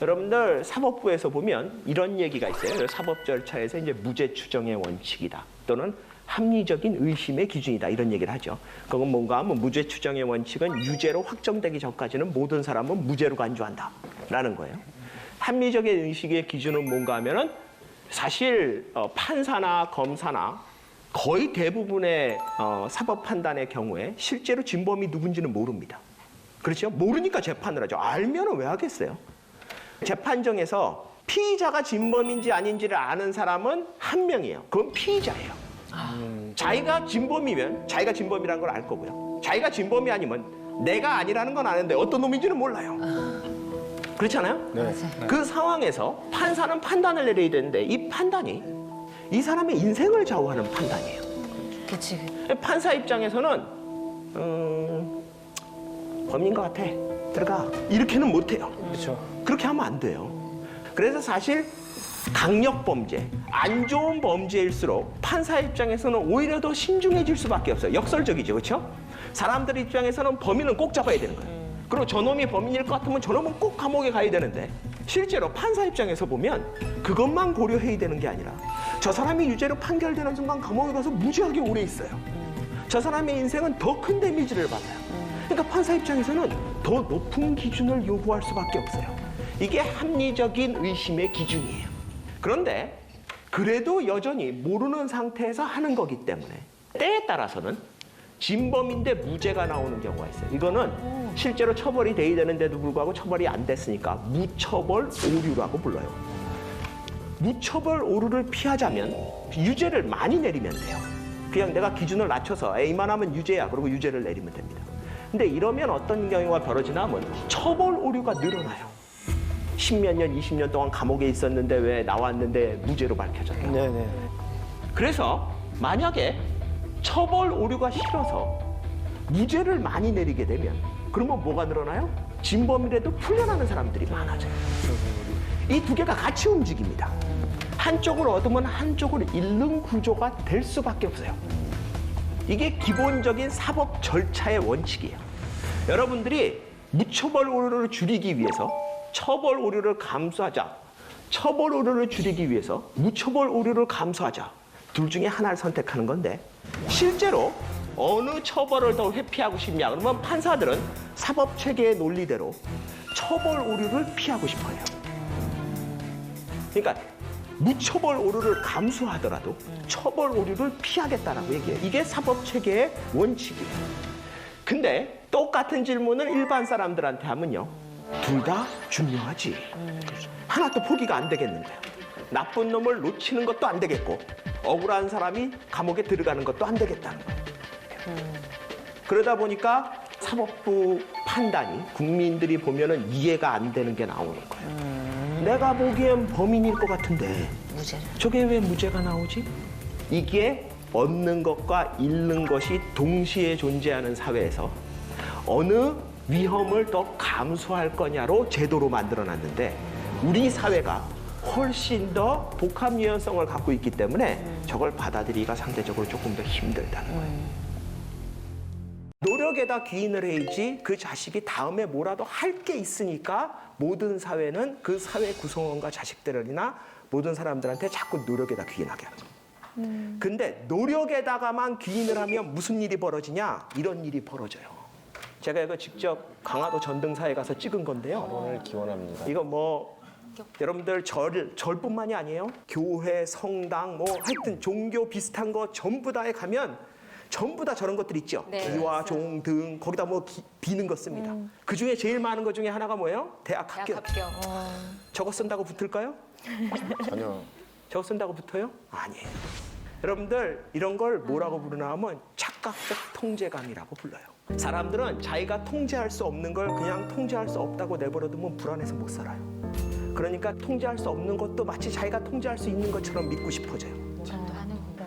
여러분들 사법부에서 보면 이런 얘기가 있어요. 사법 절차에서 이제 무죄 추정의 원칙이다. 또는 합리적인 의심의 기준이다 이런 얘기를 하죠. 그건 뭔가 하면 무죄 추정의 원칙은 유죄로 확정되기 전까지는 모든 사람은 무죄로 간주한다라는 거예요. 합리적인 의식의 기준은 뭔가 하면은 사실 판사나 검사나 거의 대부분의 사법 판단의 경우에 실제로 진범이 누군지는 모릅니다. 그렇죠? 모르니까 재판을 하죠. 알면은 왜 하겠어요? 재판정에서 피의자가 진범인지 아닌지를 아는 사람은 한 명이에요. 그건 피의자예요. 자기가 진범이면 자기가 진범이라는 걸 알 거고요. 자기가 진범이 아니면 내가 아니라는 건 아는데 어떤 놈인지는 몰라요. 그렇잖아요? 네. 그 상황에서 판사는 판단을 내려야 되는데 이 판단이 이 사람의 인생을 좌우하는 판단이에요. 그치. 판사 입장에서는 범인인 것 같아. 들어가. 이렇게는 못해요. 그렇죠. 그렇게 하면 안 돼요. 그래서 사실 강력 범죄, 안 좋은 범죄일수록 판사 입장에서는 오히려 더 신중해질 수밖에 없어요. 역설적이죠, 그렇죠? 사람들 입장에서는 범인은 꼭 잡아야 되는 거예요. 그리고 저놈이 범인일 것 같으면 저놈은 꼭 감옥에 가야 되는데 실제로 판사 입장에서 보면 그것만 고려해야 되는 게 아니라 저 사람이 유죄로 판결되는 순간 감옥에 가서 무지하게 오래 있어요. 저 사람의 인생은 더 큰 데미지를 받아요. 그러니까 판사 입장에서는 더 높은 기준을 요구할 수밖에 없어요. 이게 합리적인 의심의 기준이에요. 그런데 그래도 여전히 모르는 상태에서 하는 거기 때문에 때에 따라서는 진범인데 무죄가 나오는 경우가 있어요. 이거는 실제로 처벌이 돼야 되는데도 불구하고 처벌이 안 됐으니까 무처벌 오류라고 불러요. 무처벌 오류를 피하자면 유죄를 많이 내리면 돼요. 그냥 내가 기준을 낮춰서 A만 하면 유죄야. 그러고 유죄를 내리면 됩니다. 근데 이러면 어떤 경우가 벌어지나 하면 처벌 오류가 늘어나요. 10몇 년, 20년 동안 감옥에 있었는데 왜 나왔는데 무죄로 밝혀졌다. 네네. 그래서 만약에 처벌 오류가 싫어서 무죄를 많이 내리게 되면 그러면 뭐가 늘어나요? 진범이라도 풀려나는 사람들이 많아져요. 이 두 개가 같이 움직입니다. 한쪽을 얻으면 한쪽을 잃는 구조가 될 수밖에 없어요. 이게 기본적인 사법 절차의 원칙이에요. 여러분들이 무처벌 오류를 줄이기 위해서 처벌 오류를 감수하자. 처벌 오류를 줄이기 위해서 무처벌 오류를 감수하자. 둘 중에 하나를 선택하는 건데 실제로 어느 처벌을 더 회피하고 싶냐? 그러면 판사들은 사법 체계의 논리대로 처벌 오류를 피하고 싶어요. 그러니까 무처벌 오류를 감수하더라도 처벌 오류를 피하겠다라고 얘기해요. 이게 사법 체계의 원칙이에요. 근데 똑같은 질문을 일반 사람들한테 하면요. 둘 다 중요하지. 하나도 포기가 안 되겠는 거예요. 나쁜 놈을 놓치는 것도 안 되겠고 억울한 사람이 감옥에 들어가는 것도 안 되겠다는 거예요. 그러다 보니까 사법부 판단이 국민들이 보면은 이해가 안 되는 게 나오는 거예요. 내가 보기엔 범인일 것 같은데 무죄를. 저게 왜 무죄가 나오지? 이게 얻는 것과 잃는 것이 동시에 존재하는 사회에서 어느 위험을 더 감수할 거냐로 제도로 만들어놨는데 우리 사회가 훨씬 더 복합 유연성을 갖고 있기 때문에 저걸 받아들이기가 상대적으로 조금 더 힘들다는 거예요. 노력에다 기인을 해야지 그 자식이 다음에 뭐라도 할 게 있으니까 모든 사회는 그 사회 구성원과 자식들이나 모든 사람들한테 자꾸 노력에다 기인하게 하는 거예요. 근데 노력에다가만 기인을 하면 무슨 일이 벌어지냐? 이런 일이 벌어져요. 제가 이거 직접 강화도 전등사에 가서 찍은 건데요. 오늘 기원합니다. 이거 뭐 여러분들 절뿐만이 아니에요. 교회, 성당, 뭐 하여튼 종교 비슷한 거 전부 다에 가면 전부 다 저런 것들 있죠. 네, 기와 종 등 거기다 뭐 비는 거 씁니다. 그 중에 제일 많은 것 중에 하나가 뭐예요? 대학 대학 합격. 합격. 저거 쓴다고 붙을까요? 전혀. 저거 쓴다고 붙어요? 아니에요. 여러분들 이런 걸 뭐라고 부르나 하면 착각적 통제감이라고 불러요. 사람들은 자기가 통제할 수 없는 걸 그냥 통제할 수 없다고 내버려두면 불안해서 못 살아요. 그러니까 통제할 수 없는 것도 마치 자기가 통제할 수 있는 것처럼 믿고 싶어져요.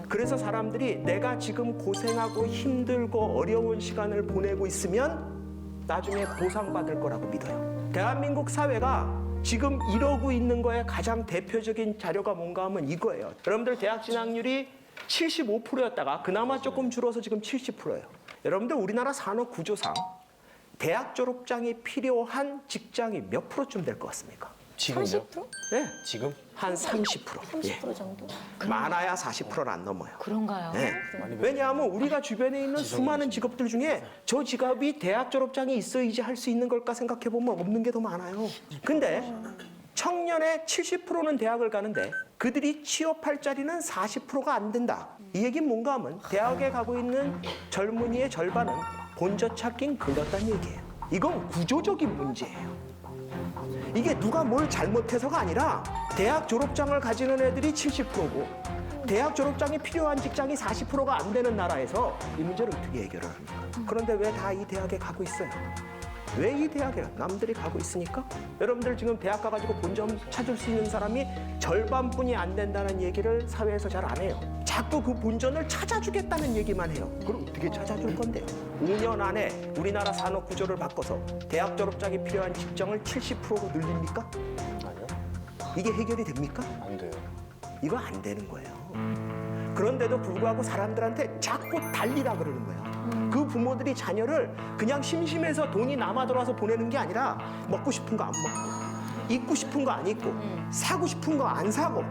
그래서 사람들이 내가 지금 고생하고 힘들고 어려운 시간을 보내고 있으면 나중에 보상받을 거라고 믿어요. 대한민국 사회가 지금 이러고 있는 거에 가장 대표적인 자료가 뭔가 하면 이거예요. 여러분들 대학 진학률이 75%였다가 그나마 조금 줄어서 지금 70%예요. 여러분들 우리나라 산업 구조상 대학 졸업장이 필요한 직장이 몇 프로쯤 될 것 같습니까? 지금요? 30%? 네, 지금? 한 30%. 30% 정도? 많아야 40%는 안 넘어요. 그런가요? 네. 왜냐하면 우리가 주변에 있는 수많은 직업들 중에 저 직업이 대학 졸업장이 있어야지 할 수 있는 걸까 생각해 보면 없는 게 더 많아요. 근데 청년의 70%는 대학을 가는데 그들이 취업할 자리는 40%가 안 된다. 이 얘기는 뭔가 하면 대학에 가고 있는 젊은이의 절반은 본저 찾긴 글렀다는 얘기예요. 이건 구조적인 문제예요. 이게 누가 뭘 잘못해서가 아니라 대학 졸업장을 가지는 애들이 70%고 대학 졸업장이 필요한 직장이 40%가 안 되는 나라에서 이 문제를 어떻게 해결을 합니까? 그런데 왜 다 이 대학에 가고 있어요? 왜 이 대학에 남들이 가고 있으니까? 여러분들 지금 대학 가가지고 본점 찾을 수 있는 사람이 절반뿐이 안 된다는 얘기를 사회에서 잘 안 해요. 자꾸 그 본전을 찾아주겠다는 얘기만 해요. 그럼 어떻게 찾아줄 건데요? 5년 안에 우리나라 산업 구조를 바꿔서 대학 졸업장이 필요한 직장을 70%로 늘립니까? 아니요. 이게 해결이 됩니까? 안 돼요. 이거 안 되는 거예요. 그런데도 불구하고 사람들한테 자꾸 달리라 그러는 거예요. 그 부모들이 자녀를 그냥 심심해서 돈이 남아 돌아서 보내는 게 아니라 먹고 싶은 거 안 먹고 입고 싶은 거 안 입고 사고 싶은 거 안 사고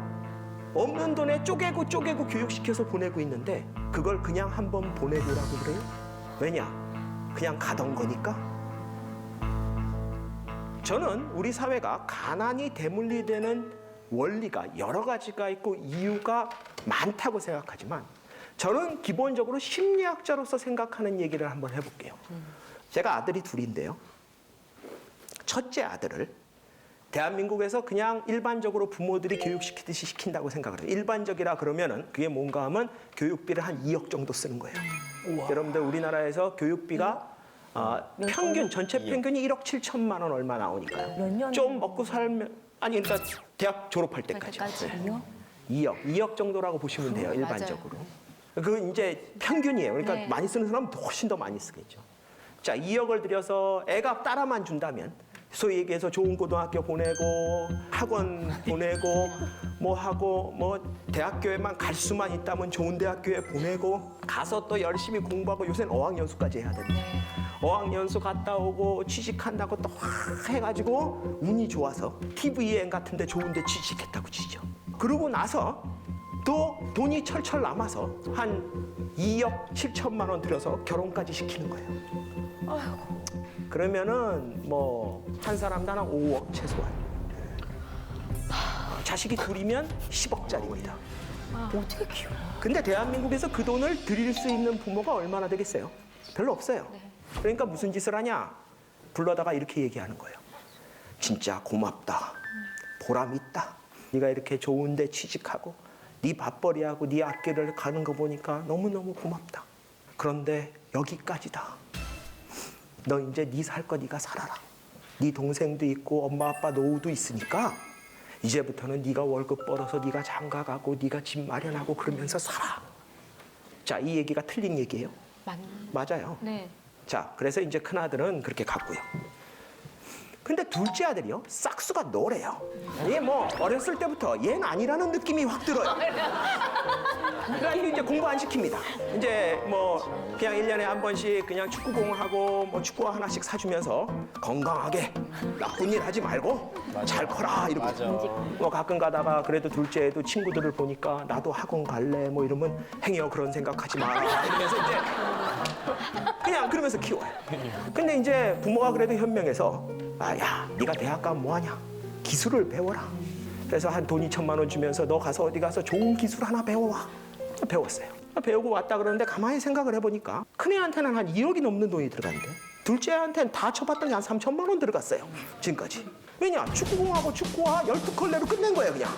없는 돈에 쪼개고 교육시켜서 보내고 있는데 그걸 그냥 한번 보내보라고 그래요? 왜냐? 그냥 가던 거니까? 저는 우리 사회가 가난이 대물리되는 원리가 여러 가지가 있고 이유가 많다고 생각하지만 저는 기본적으로 심리학자로서 생각하는 얘기를 한번 해볼게요. 제가 아들이 둘인데요. 첫째 아들을 대한민국에서 그냥 일반적으로 부모들이 교육시키듯이 시킨다고 생각을 해요. 일반적이라 그러면은 그게 뭔가 하면 교육비를 한 2억 정도 쓰는 거예요. 여러분들 우리나라에서 교육비가 평균 전체 평균이 1억 7천만 원 얼마 나오니까요. 좀 먹고 살면 아니 그러니까 대학 졸업할 때까지. 네. 2억 정도라고 보시면 돼요. 일반적으로. 그건 이제 평균이에요. 그러니까 네. 많이 쓰는 사람은 훨씬 더 많이 쓰겠죠. 자, 2억을 들여서 애가 따라만 준다면 소위 얘기해서 좋은 고등학교 보내고 학원 보내고 뭐 하고 뭐 대학교에만 갈 수만 있다면 좋은 대학교에 보내고 가서 또 열심히 공부하고 요새는 어학연수까지 해야 됩니다. 어학연수 갔다 오고 취직한다고 또 해가지고 운이 좋아서 TVN 같은 데 좋은 데 취직했다고 치죠. 그러고 나서 또 돈이 철철 남아서 한 2억 7천만 원 들여서 결혼까지 시키는 거예요. 그러면은 뭐 한 사람당 한 5억 최소한. 자식이 둘이면 10억짜리입니다. 어떻게 키워? 근데 대한민국에서 그 돈을 드릴 수 있는 부모가 얼마나 되겠어요? 별로 없어요. 그러니까 무슨 짓을 하냐? 불러다가 이렇게 얘기하는 거예요. 진짜 고맙다. 보람 있다. 네가 이렇게 좋은 데 취직하고 네 밥벌이하고 네 학교를 가는 거 보니까 너무너무 고맙다. 그런데 여기까지다. 너 이제 네 살 거 네가 살아라. 네 동생도 있고 엄마 아빠 노후도 있으니까 이제부터는 네가 월급 벌어서 네가 장가가고 네가 집 마련하고 그러면서 살아. 자, 이 얘기가 틀린 얘기예요? 맞아요. 네. 자, 그래서 이제 큰아들은 그렇게 갔고요. 근데 둘째 아들이요, 싹수가 노래요. 얘 뭐 어렸을 때부터 얘는 아니라는 느낌이 확 들어요. 그러니까 이제 공부 안 시킵니다. 이제 뭐 그냥 1년에 한 번씩 그냥 축구공을 하고 뭐 축구화 하나씩 사주면서 건강하게 나쁜 일 하지 말고 잘 커라 이러고. 맞아. 뭐 가끔 가다가 그래도 둘째 애도 친구들을 보니까 나도 학원 갈래 뭐 이러면 행여 그런 생각하지 마라 이러면서 이제 그냥 그러면서 키워요. 근데 이제 부모가 그래도 현명해서 야, 네가 대학 가면 뭐하냐? 기술을 배워라. 그래서 한 돈 2천만 원 주면서 너 가서 어디 가서 좋은 기술 하나 배워와. 배웠어요. 배우고 왔다 그러는데 가만히 생각을 해보니까 큰애한테는 한 1억이 넘는 돈이 들어갔는데 둘째한테는 다 쳐봤더니 한 3천만 원 들어갔어요. 지금까지. 왜냐? 축구공하고 축구화 12컬레로 끝낸 거예요, 그냥.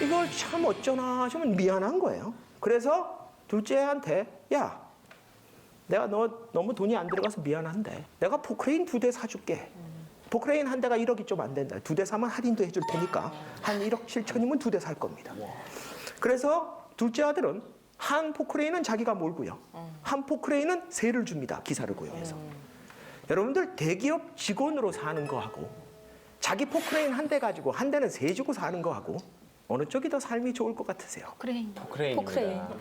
이걸 참 어쩌나 좀 미안한 거예요. 그래서 둘째한테 야, 내가 너 너무 돈이 안 들어가서 미안한데 내가 포크레인 2대 사줄게. 포크레인 한 대가 1억이 좀 안 된다. 2대 사면 할인도 해줄 테니까 한 1억 7천이면 2대 살 겁니다. 그래서 둘째 아들은 한 포크레인은 자기가 몰고요. 한 포크레인은 세를 줍니다. 기사를 고용해서. 여러분들 대기업 직원으로 사는 거하고 자기 포크레인 한 대 가지고 한 대는 세 주고 사는 거하고 어느 쪽이 더 삶이 좋을 것 같으세요? 포크레인. 포크레인입니다.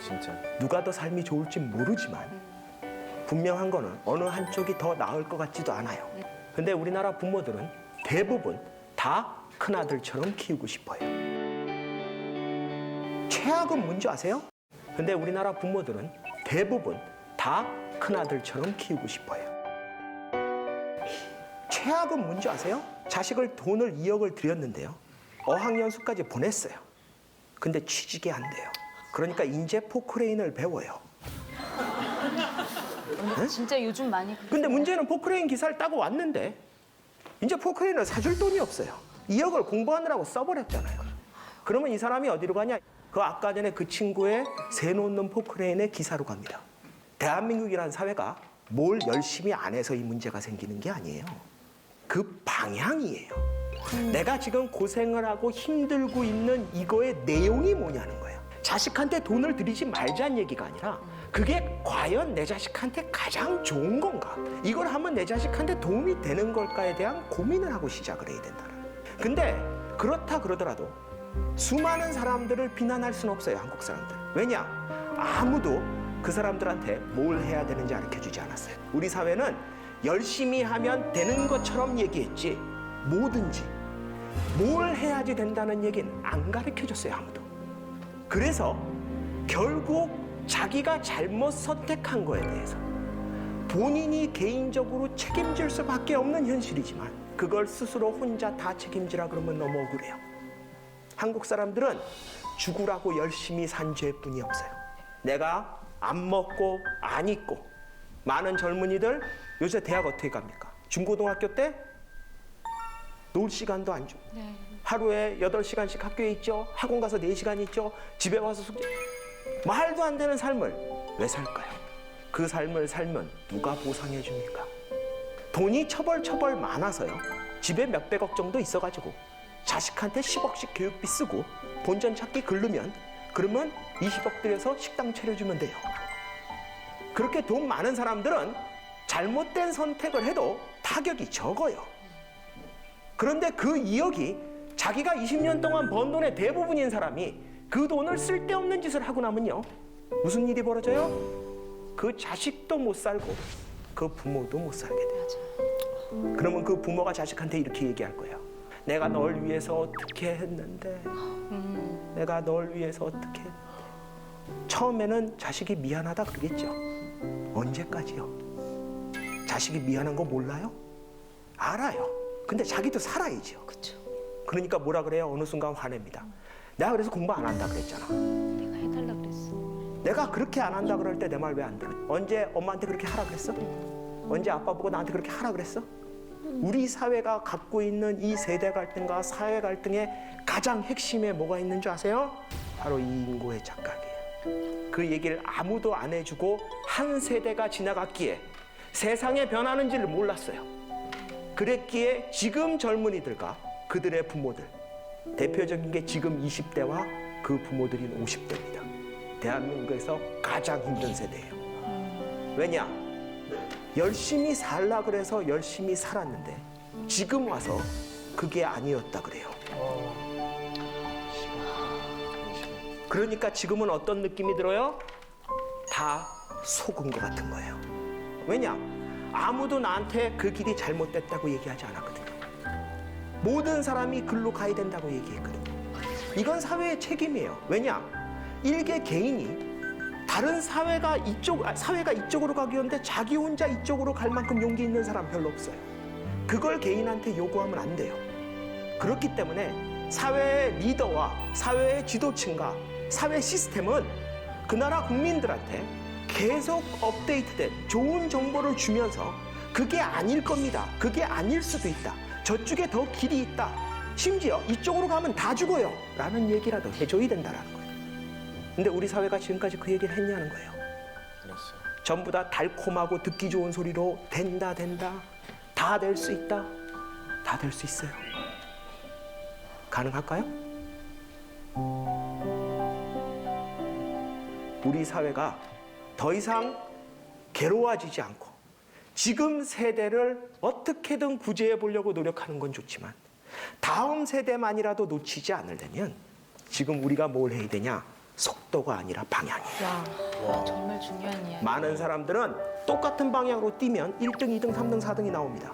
진짜. 누가 더 삶이 좋을지 모르지만 분명한 거는 어느 한쪽이 더 나을 것 같지도 않아요. 근데 우리나라 부모들은 대부분 다 큰아들처럼 키우고 싶어요. 최악은 뭔지 아세요? 근데 우리나라 부모들은 대부분 다 큰아들처럼 키우고 싶어요. 최악은 뭔지 아세요? 자식을 돈을 2억을 들였는데요. 어학연수까지 보냈어요. 근데 취직이 안 돼요. 그러니까 인제 포크레인을 배워요. 진짜 요즘 많이 근데 문제는 포크레인 기사를 따고 왔는데 이제 포크레인을 사줄 돈이 없어요. 2억을 공부하느라고 써버렸잖아요. 그러면 이 사람이 어디로 가냐? 그 아까 전에 그 친구의 새 놓는 포크레인의 기사로 갑니다. 대한민국이라는 사회가 뭘 열심히 안 해서 이 문제가 생기는 게 아니에요. 그 방향이에요. 내가 지금 고생을 하고 힘들고 있는 이거의 내용이 뭐냐는 거예요. 자식한테 돈을 들이지 말자는 얘기가 아니라 그게 과연 내 자식한테 가장 좋은 건가? 이걸 하면 내 자식한테 도움이 되는 걸까에 대한 고민을 하고 시작을 해야 된다는. 근데 그렇다 그러더라도 수많은 사람들을 비난할 수는 없어요, 한국 사람들. 왜냐? 아무도 그 사람들한테 뭘 해야 되는지 가르쳐주지 않았어요. 우리 사회는 열심히 하면 되는 것처럼 얘기했지 뭐든지 뭘 해야지 된다는 얘기는 안 가르쳐줬어요, 아무도. 그래서 결국 자기가 잘못 선택한 거에 대해서 본인이 개인적으로 책임질 수밖에 없는 현실이지만 그걸 스스로 혼자 다 책임지라 그러면 너무 억울해요. 한국 사람들은 죽으라고 열심히 산 죄뿐이 없어요. 내가 안 먹고 안 입고 많은 젊은이들 요새 대학 어떻게 갑니까? 중고등학교 때 놀 시간도 안 주고 하루에 8시간씩 학교에 있죠. 학원 가서 4시간 있죠. 집에 와서 숙제. 말도 안 되는 삶을 왜 살까요? 그 삶을 살면 누가 보상해 줍니까? 돈이 처벌 많아서요. 집에 몇백억 정도 있어가지고 자식한테 10억씩 교육비 쓰고 본전 찾기 글르면 그러면 20억 들여서 식당 차려주면 돼요. 그렇게 돈 많은 사람들은 잘못된 선택을 해도 타격이 적어요. 그런데 그 2억이 자기가 20년 동안 번 돈의 대부분인 사람이 그 돈을 쓸데없는 짓을 하고 나면요. 무슨 일이 벌어져요? 그 자식도 못 살고 그 부모도 못 살게 돼요. 그러면 그 부모가 자식한테 이렇게 얘기할 거예요. 내가 널 위해서 어떻게 했는데 내가 널 위해서 어떻게 했는데 처음에는 자식이 미안하다 그러겠죠. 언제까지요? 자식이 미안한 거 몰라요? 알아요. 근데 자기도 살아야죠. 그렇죠. 그러니까 뭐라 그래요? 어느 순간 화냅니다. 내가 그래서 공부 안 한다 그랬잖아. 내가 해달라 그랬어. 내가 그렇게 안 한다 그럴 때 내 말 왜 안 들어? 언제 엄마한테 그렇게 하라 그랬어? 언제 아빠 보고 나한테 그렇게 하라 그랬어? 우리 사회가 갖고 있는 이 세대 갈등과 사회 갈등의 가장 핵심에 뭐가 있는 줄 아세요? 바로 이 인고의 착각이에요. 그 얘기를 아무도 안 해주고 한 세대가 지나갔기에 세상에 변하는지를 몰랐어요. 그랬기에 지금 젊은이들과 그들의 부모들, 대표적인 게 지금 20대와 그 부모들인 50대입니다. 대한민국에서 가장 힘든 세대예요. 왜냐? 열심히 살라 그래서 열심히 살았는데 지금 와서 그게 아니었다 그래요. 그러니까 지금은 어떤 느낌이 들어요? 다 속은 것 같은 거예요. 왜냐? 아무도 나한테 그 길이 잘못됐다고 얘기하지 않았거든요. 모든 사람이 글로 가야 된다고 얘기했거든요. 이건 사회의 책임이에요. 왜냐? 일개 개인이 다른 사회가 이쪽으로 가기 위한데 자기 혼자 이쪽으로 갈 만큼 용기 있는 사람 별로 없어요. 그걸 개인한테 요구하면 안 돼요. 그렇기 때문에 사회의 리더와 사회의 지도층과 사회 시스템은 그 나라 국민들한테 계속 업데이트된 좋은 정보를 주면서 그게 아닐 겁니다. 그게 아닐 수도 있다. 저쪽에 더 길이 있다. 심지어 이쪽으로 가면 다 죽어요. 라는 얘기라도 해줘야 된다는 거예요. 근데 우리 사회가 지금까지 그 얘기를 했냐는 거예요. 그랬어요. 전부 다 달콤하고 듣기 좋은 소리로 된다. 다 될 수 있다. 다 될 수 있어요. 가능할까요? 우리 사회가 더 이상 괴로워지지 않고 지금 세대를 어떻게든 구제해 보려고 노력하는 건 좋지만 다음 세대만이라도 놓치지 않으려면 지금 우리가 뭘 해야 되냐? 속도가 아니라 방향이에요. 와, 정말 중요한 이야기. 많은 사람들은 똑같은 방향으로 뛰면 1등, 2등, 3등, 4등이 나옵니다.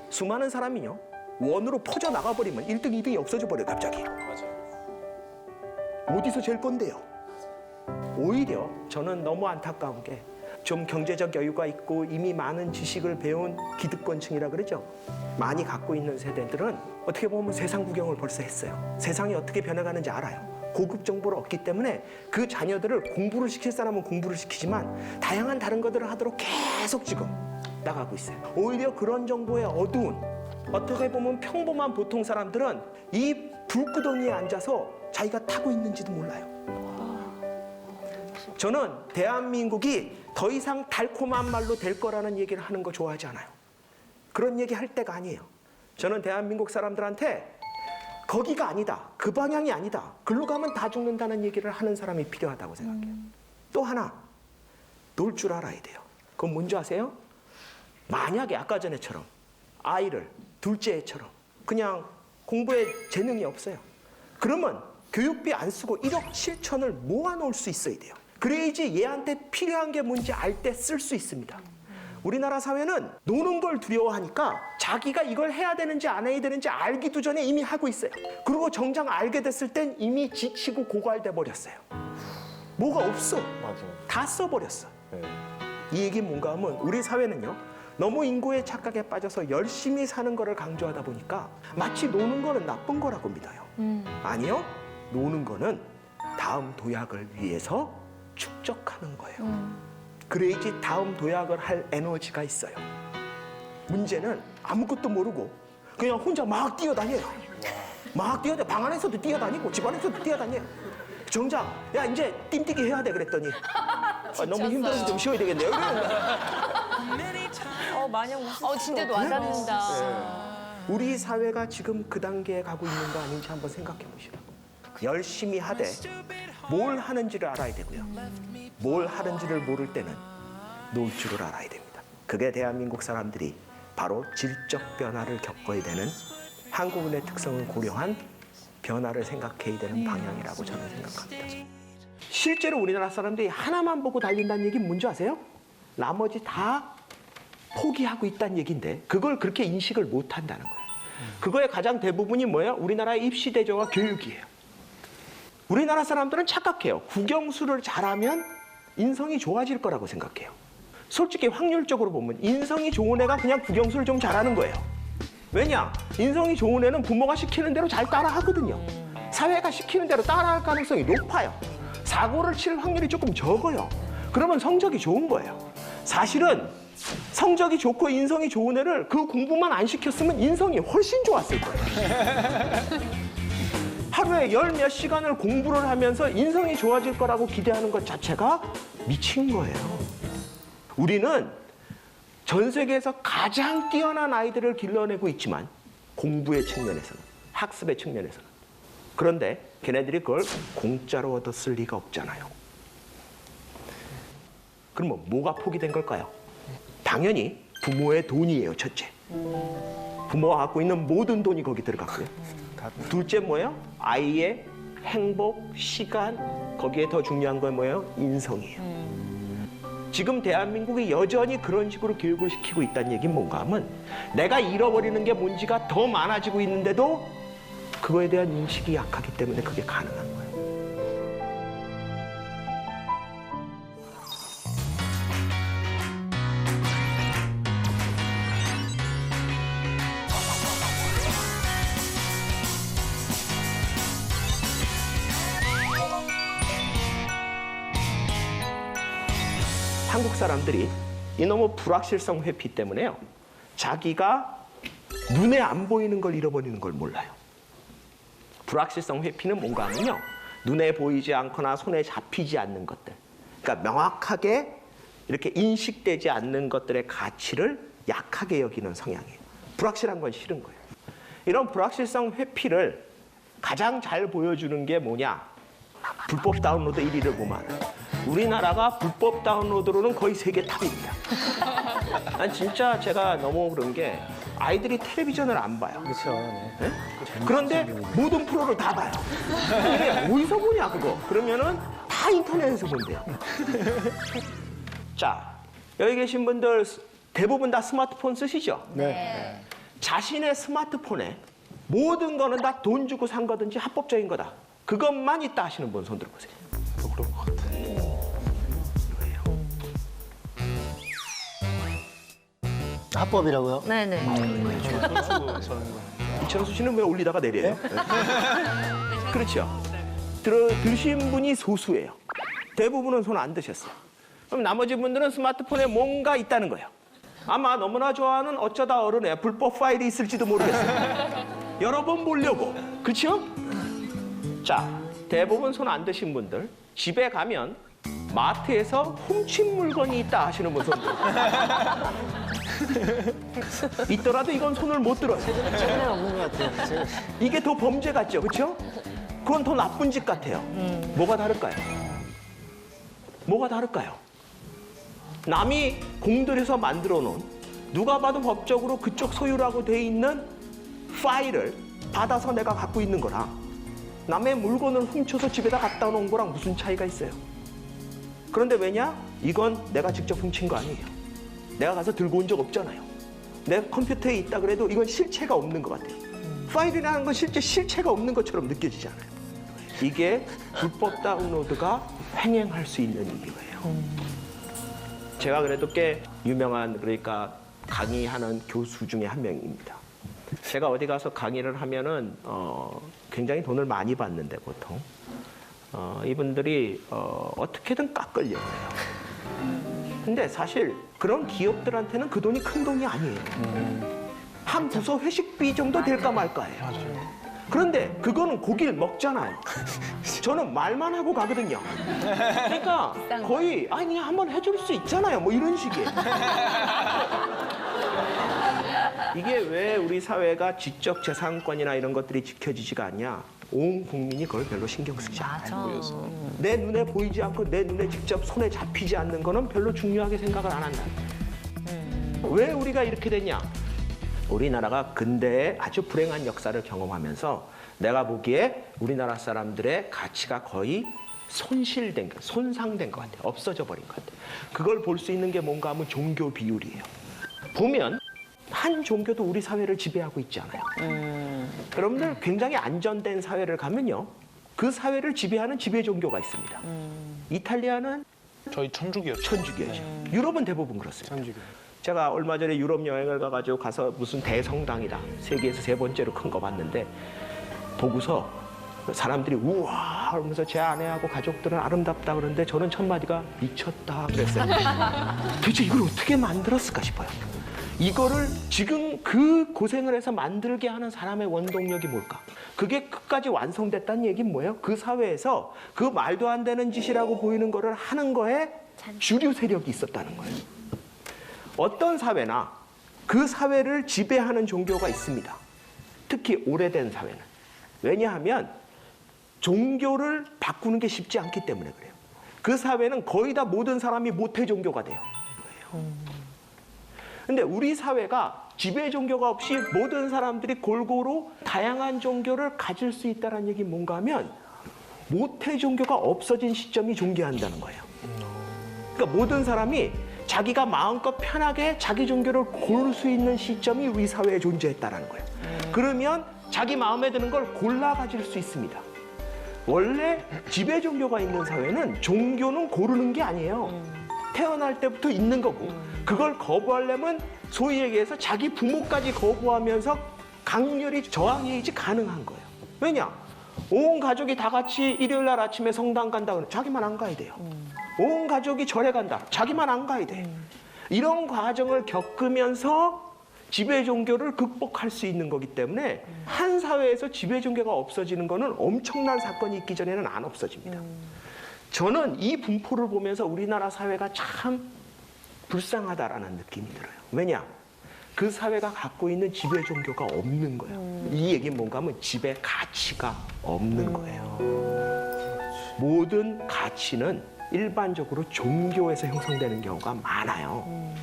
수많은 사람이요. 원으로 퍼져 나가버리면 1등, 2등이 없어져 버려요, 갑자기. 맞아요. 어디서 잴 건데요? 오히려 저는 너무 안타까운 게 좀 경제적 여유가 있고 이미 많은 지식을 배운 기득권층이라 그러죠. 많이 갖고 있는 세대들은 어떻게 보면 세상 구경을 벌써 했어요. 세상이 어떻게 변해가는지 알아요. 고급 정보를 얻기 때문에 그 자녀들을 공부를 시킬 사람은 공부를 시키지만 다양한 다른 것들을 하도록 계속 지금 나가고 있어요. 오히려 그런 정보에 어두운 어떻게 보면 평범한 보통 사람들은 이 불구덩이에 앉아서 자기가 타고 있는지도 몰라요. 저는 대한민국이 더 이상 달콤한 말로 될 거라는 얘기를 하는 거 좋아하지 않아요. 그런 얘기 할 때가 아니에요. 저는 대한민국 사람들한테 거기가 아니다. 그 방향이 아니다. 글로 가면 다 죽는다는 얘기를 하는 사람이 필요하다고 생각해요. 또 하나, 놀 줄 알아야 돼요. 그건 뭔지 아세요? 만약에 아까 전에처럼 아이를 둘째 애처럼 그냥 공부에 재능이 없어요. 그러면 교육비 안 쓰고 1억 7천을 모아놓을 수 있어야 돼요. 그래야지 얘한테 필요한 게 뭔지 알 때 쓸 수 있습니다. 우리나라 사회는 노는 걸 두려워하니까 자기가 이걸 해야 되는지 안 해야 되는지 알기도 전에 이미 하고 있어요. 그리고 정작 알게 됐을 땐 이미 지치고 고갈돼 버렸어요. 뭐가 없어. 맞아요. 다 써버렸어. 네. 이 얘기 뭔가 하면 우리 사회는요. 너무 인구의 착각에 빠져서 열심히 사는 거를 강조하다 보니까 마치 노는 거는 나쁜 거라고 믿어요. 아니요. 노는 거는 다음 도약을 위해서 축적하는 거예요. 그래야지 다음 도약을 할 에너지가 있어요. 문제는 아무것도 모르고 그냥 혼자 막 뛰어다녀요. 막 뛰어다녀. 방 안에서도 뛰어다니고 집 안에서도 뛰어다녀요. 정작 야 이제 띵뛰기 해야 돼 그랬더니 너무 힘들어서 좀 쉬어야 되겠네요. 마냥 웃어. 진짜 와닿는다. 우리 사회가 지금 그 단계에 가고 있는 거 아닌지 한번 생각해 보시라고. 열심히 하되 뭘 하는지를 알아야 되고요. 뭘 하는지를 모를 때는 놀 줄을 알아야 됩니다. 그게 대한민국 사람들이 바로 질적 변화를 겪어야 되는 한국인의 특성을 고려한 변화를 생각해야 되는 방향이라고 저는 생각합니다. 실제로 우리나라 사람들이 하나만 보고 달린다는 얘기는 뭔지 아세요? 나머지 다 포기하고 있다는 얘기인데 그걸 그렇게 인식을 못한다는 거예요. 그거의 가장 대부분이 뭐예요? 우리나라의 입시 대조와 교육이에요. 우리나라 사람들은 착각해요. 국영수를 잘하면 인성이 좋아질 거라고 생각해요. 솔직히 확률적으로 보면 인성이 좋은 애가 그냥 국영수를 좀 잘하는 거예요. 왜냐? 인성이 좋은 애는 부모가 시키는 대로 잘 따라하거든요. 사회가 시키는 대로 따라할 가능성이 높아요. 사고를 칠 확률이 조금 적어요. 그러면 성적이 좋은 거예요. 사실은 성적이 좋고 인성이 좋은 애를 그 공부만 안 시켰으면 인성이 훨씬 좋았을 거예요. 하루에 10몇 시간을 공부를 하면서 인성이 좋아질 거라고 기대하는 것 자체가 미친 거예요. 우리는 전 세계에서 가장 뛰어난 아이들을 길러내고 있지만 공부의 측면에서는, 학습의 측면에서는. 그런데 걔네들이 그걸 공짜로 얻었을 리가 없잖아요. 그러면 뭐가 포기된 걸까요? 당연히 부모의 돈이에요, 첫째. 부모가 갖고 있는 모든 돈이 거기 들어갔고요. 둘째 뭐예요? 아이의 행복, 시간, 거기에 더 중요한 건 뭐예요? 인성이에요. 지금 대한민국이 여전히 그런 식으로 교육을 시키고 있다는 얘기는 뭔가 하면 내가 잃어버리는 게 뭔지가 더 많아지고 있는데도 그거에 대한 인식이 약하기 때문에 그게 가능한 거예요. 한국 사람들이 이놈의 불확실성 회피 때문에요. 자기가 눈에 안 보이는 걸 잃어버리는 걸 몰라요. 불확실성 회피는 뭔가 하면요. 눈에 보이지 않거나 손에 잡히지 않는 것들. 그러니까 명확하게 이렇게 인식되지 않는 것들의 가치를 약하게 여기는 성향이에요. 불확실한 건 싫은 거예요. 이런 불확실성 회피를 가장 잘 보여주는 게 뭐냐? 불법 다운로드 1위를 보면 우리나라가 불법 다운로드로는 거의 세계 탑입니다. 난 진짜 제가 너무 그런 게 아이들이 텔레비전을 안 봐요. 그렇죠. 네. 네? 그런데 모든 프로를 다 봐요. 이게 어디서 보냐 그거. 그러면은 다 인터넷에서 본대요. 자, 여기 계신 분들 대부분 다 스마트폰 쓰시죠? 네. 자신의 스마트폰에 모든 거는 다 돈 주고 산 거든지 합법적인 거다. 그것만 있다 하시는 분 손 들어보세요. 그런 것 같아요. 합법이라고요? 네네. 이철수 씨는 왜 올리다가 내려요? 네. 그렇죠. 드신 분이 소수예요. 대부분은 손 안 드셨어요. 그럼 나머지 분들은 스마트폰에 뭔가 있다는 거예요. 아마 너무나 좋아하는 어쩌다 어른에 불법 파일이 있을지도 모르겠어요. 여러 번 보려고. 그렇죠? 자, 대부분 손 안 드신 분들 집에 가면 마트에서 훔친 물건이 있다 하시는 분 손 들어요. 있더라도 이건 손을 못 들어요. 최근에 없는 것 같아요. 이게 더 범죄 같죠, 그렇죠? 그건 더 나쁜 짓 같아요. 뭐가 다를까요? 뭐가 다를까요? 남이 공들여서 만들어 놓은 누가 봐도 법적으로 그쪽 소유라고 돼 있는 파일을 받아서 내가 갖고 있는 거랑 남의 물건을 훔쳐서 집에다 갖다 놓은 거랑 무슨 차이가 있어요? 그런데 왜냐? 이건 내가 직접 훔친 거 아니에요. 내가 가서 들고 온 적 없잖아요. 내 컴퓨터에 있다 그래도 이건 실체가 없는 것 같아요. 파일이라는 건 실제 실체가 없는 것처럼 느껴지잖아요. 이게 불법 다운로드가 횡행할 수 있는 이유예요. 제가 그래도 꽤 유명한 그러니까 강의하는 교수 중에 한 명입니다. 제가 어디 가서 강의를 하면은 굉장히 돈을 많이 받는데 보통 이분들이 어떻게든 깎으려고 해요. 근데 사실 그런 기업들한테는 그 돈이 큰 돈이 아니에요. 한 부서 회식비 정도 될까 말까예요. 그런데 그거는 고기를 먹잖아요. 저는 말만 하고 가거든요. 그러니까 거의 아니 그냥 한번 해줄 수 있잖아요. 뭐 이런 식이에요. 이게 왜 우리 사회가 지적 재산권이나 이런 것들이 지켜지지가 않냐? 온 국민이 그걸 별로 신경 쓰지 않아요. 내 눈에 보이지 않고 내 눈에 직접 손에 잡히지 않는 거는 별로 중요하게 생각을 안 한다. 왜 우리가 이렇게 됐냐? 우리나라가 근대에 아주 불행한 역사를 경험하면서 내가 보기에 우리나라 사람들의 가치가 거의 손실된, 손상된 것 같아요. 없어져 버린 것 같아요. 그걸 볼 수 있는 게 뭔가 하면 종교 비율이에요. 보면 한 종교도 우리 사회를 지배하고 있지 않아요. 여러분들 굉장히 안전된 사회를 가면요. 그 사회를 지배하는 지배 종교가 있습니다. 이탈리아는 저희 천주교였죠. 천주교죠. 유럽은 대부분 그렇습니다. 천주교. 제가 얼마 전에 유럽 여행을 가서 무슨 대성당이다. 세계에서 3번째로 큰 거 봤는데 보고서 사람들이 우와 하면서 제 아내하고 가족들은 아름답다 그러는데 저는 첫 마디가 미쳤다 그랬어요. 도대체 이걸 어떻게 만들었을까 싶어요. 이거를 지금 그 고생을 해서 만들게 하는 사람의 원동력이 뭘까? 그게 끝까지 완성됐다는 얘기는 뭐예요? 그 사회에서 그 말도 안 되는 짓이라고 보이는 거를 하는 거에 주류 세력이 있었다는 거예요. 어떤 사회나 그 사회를 지배하는 종교가 있습니다. 특히 오래된 사회는. 왜냐하면 종교를 바꾸는 게 쉽지 않기 때문에 그래요. 그 사회는 거의 다 모든 사람이 모태 종교가 돼요. 근데 우리 사회가 지배 종교가 없이 모든 사람들이 골고루 다양한 종교를 가질 수 있다는 얘기 뭔가 하면 모태 종교가 없어진 시점이 존재한다는 거예요. 그러니까 모든 사람이 자기가 마음껏 편하게 자기 종교를 고를 수 있는 시점이 우리 사회에 존재했다는 거예요. 그러면 자기 마음에 드는 걸 골라 가질 수 있습니다. 원래 지배 종교가 있는 사회는 종교는 고르는 게 아니에요. 태어날 때부터 있는 거고 그걸 거부하려면 소위 얘기해서 자기 부모까지 거부하면서 강렬히 저항해야지 가능한 거예요. 왜냐? 온 가족이 다 같이 일요일 날 아침에 성당 간다 그러면 자기만 안 가야 돼요. 온 가족이 절에 간다. 자기만 안 가야 돼. 이런 과정을 겪으면서 지배 종교를 극복할 수 있는 거기 때문에 한 사회에서 지배 종교가 없어지는 거는 엄청난 사건이 있기 전에는 안 없어집니다. 저는 이 분포를 보면서 우리나라 사회가 참 불쌍하다라는 느낌이 들어요. 왜냐? 그 사회가 갖고 있는 지배 종교가 없는 거예요. 이 얘기는 뭔가 하면 지배 가치가 없는 거예요. 모든 가치는 일반적으로 종교에서 형성되는 경우가 많아요.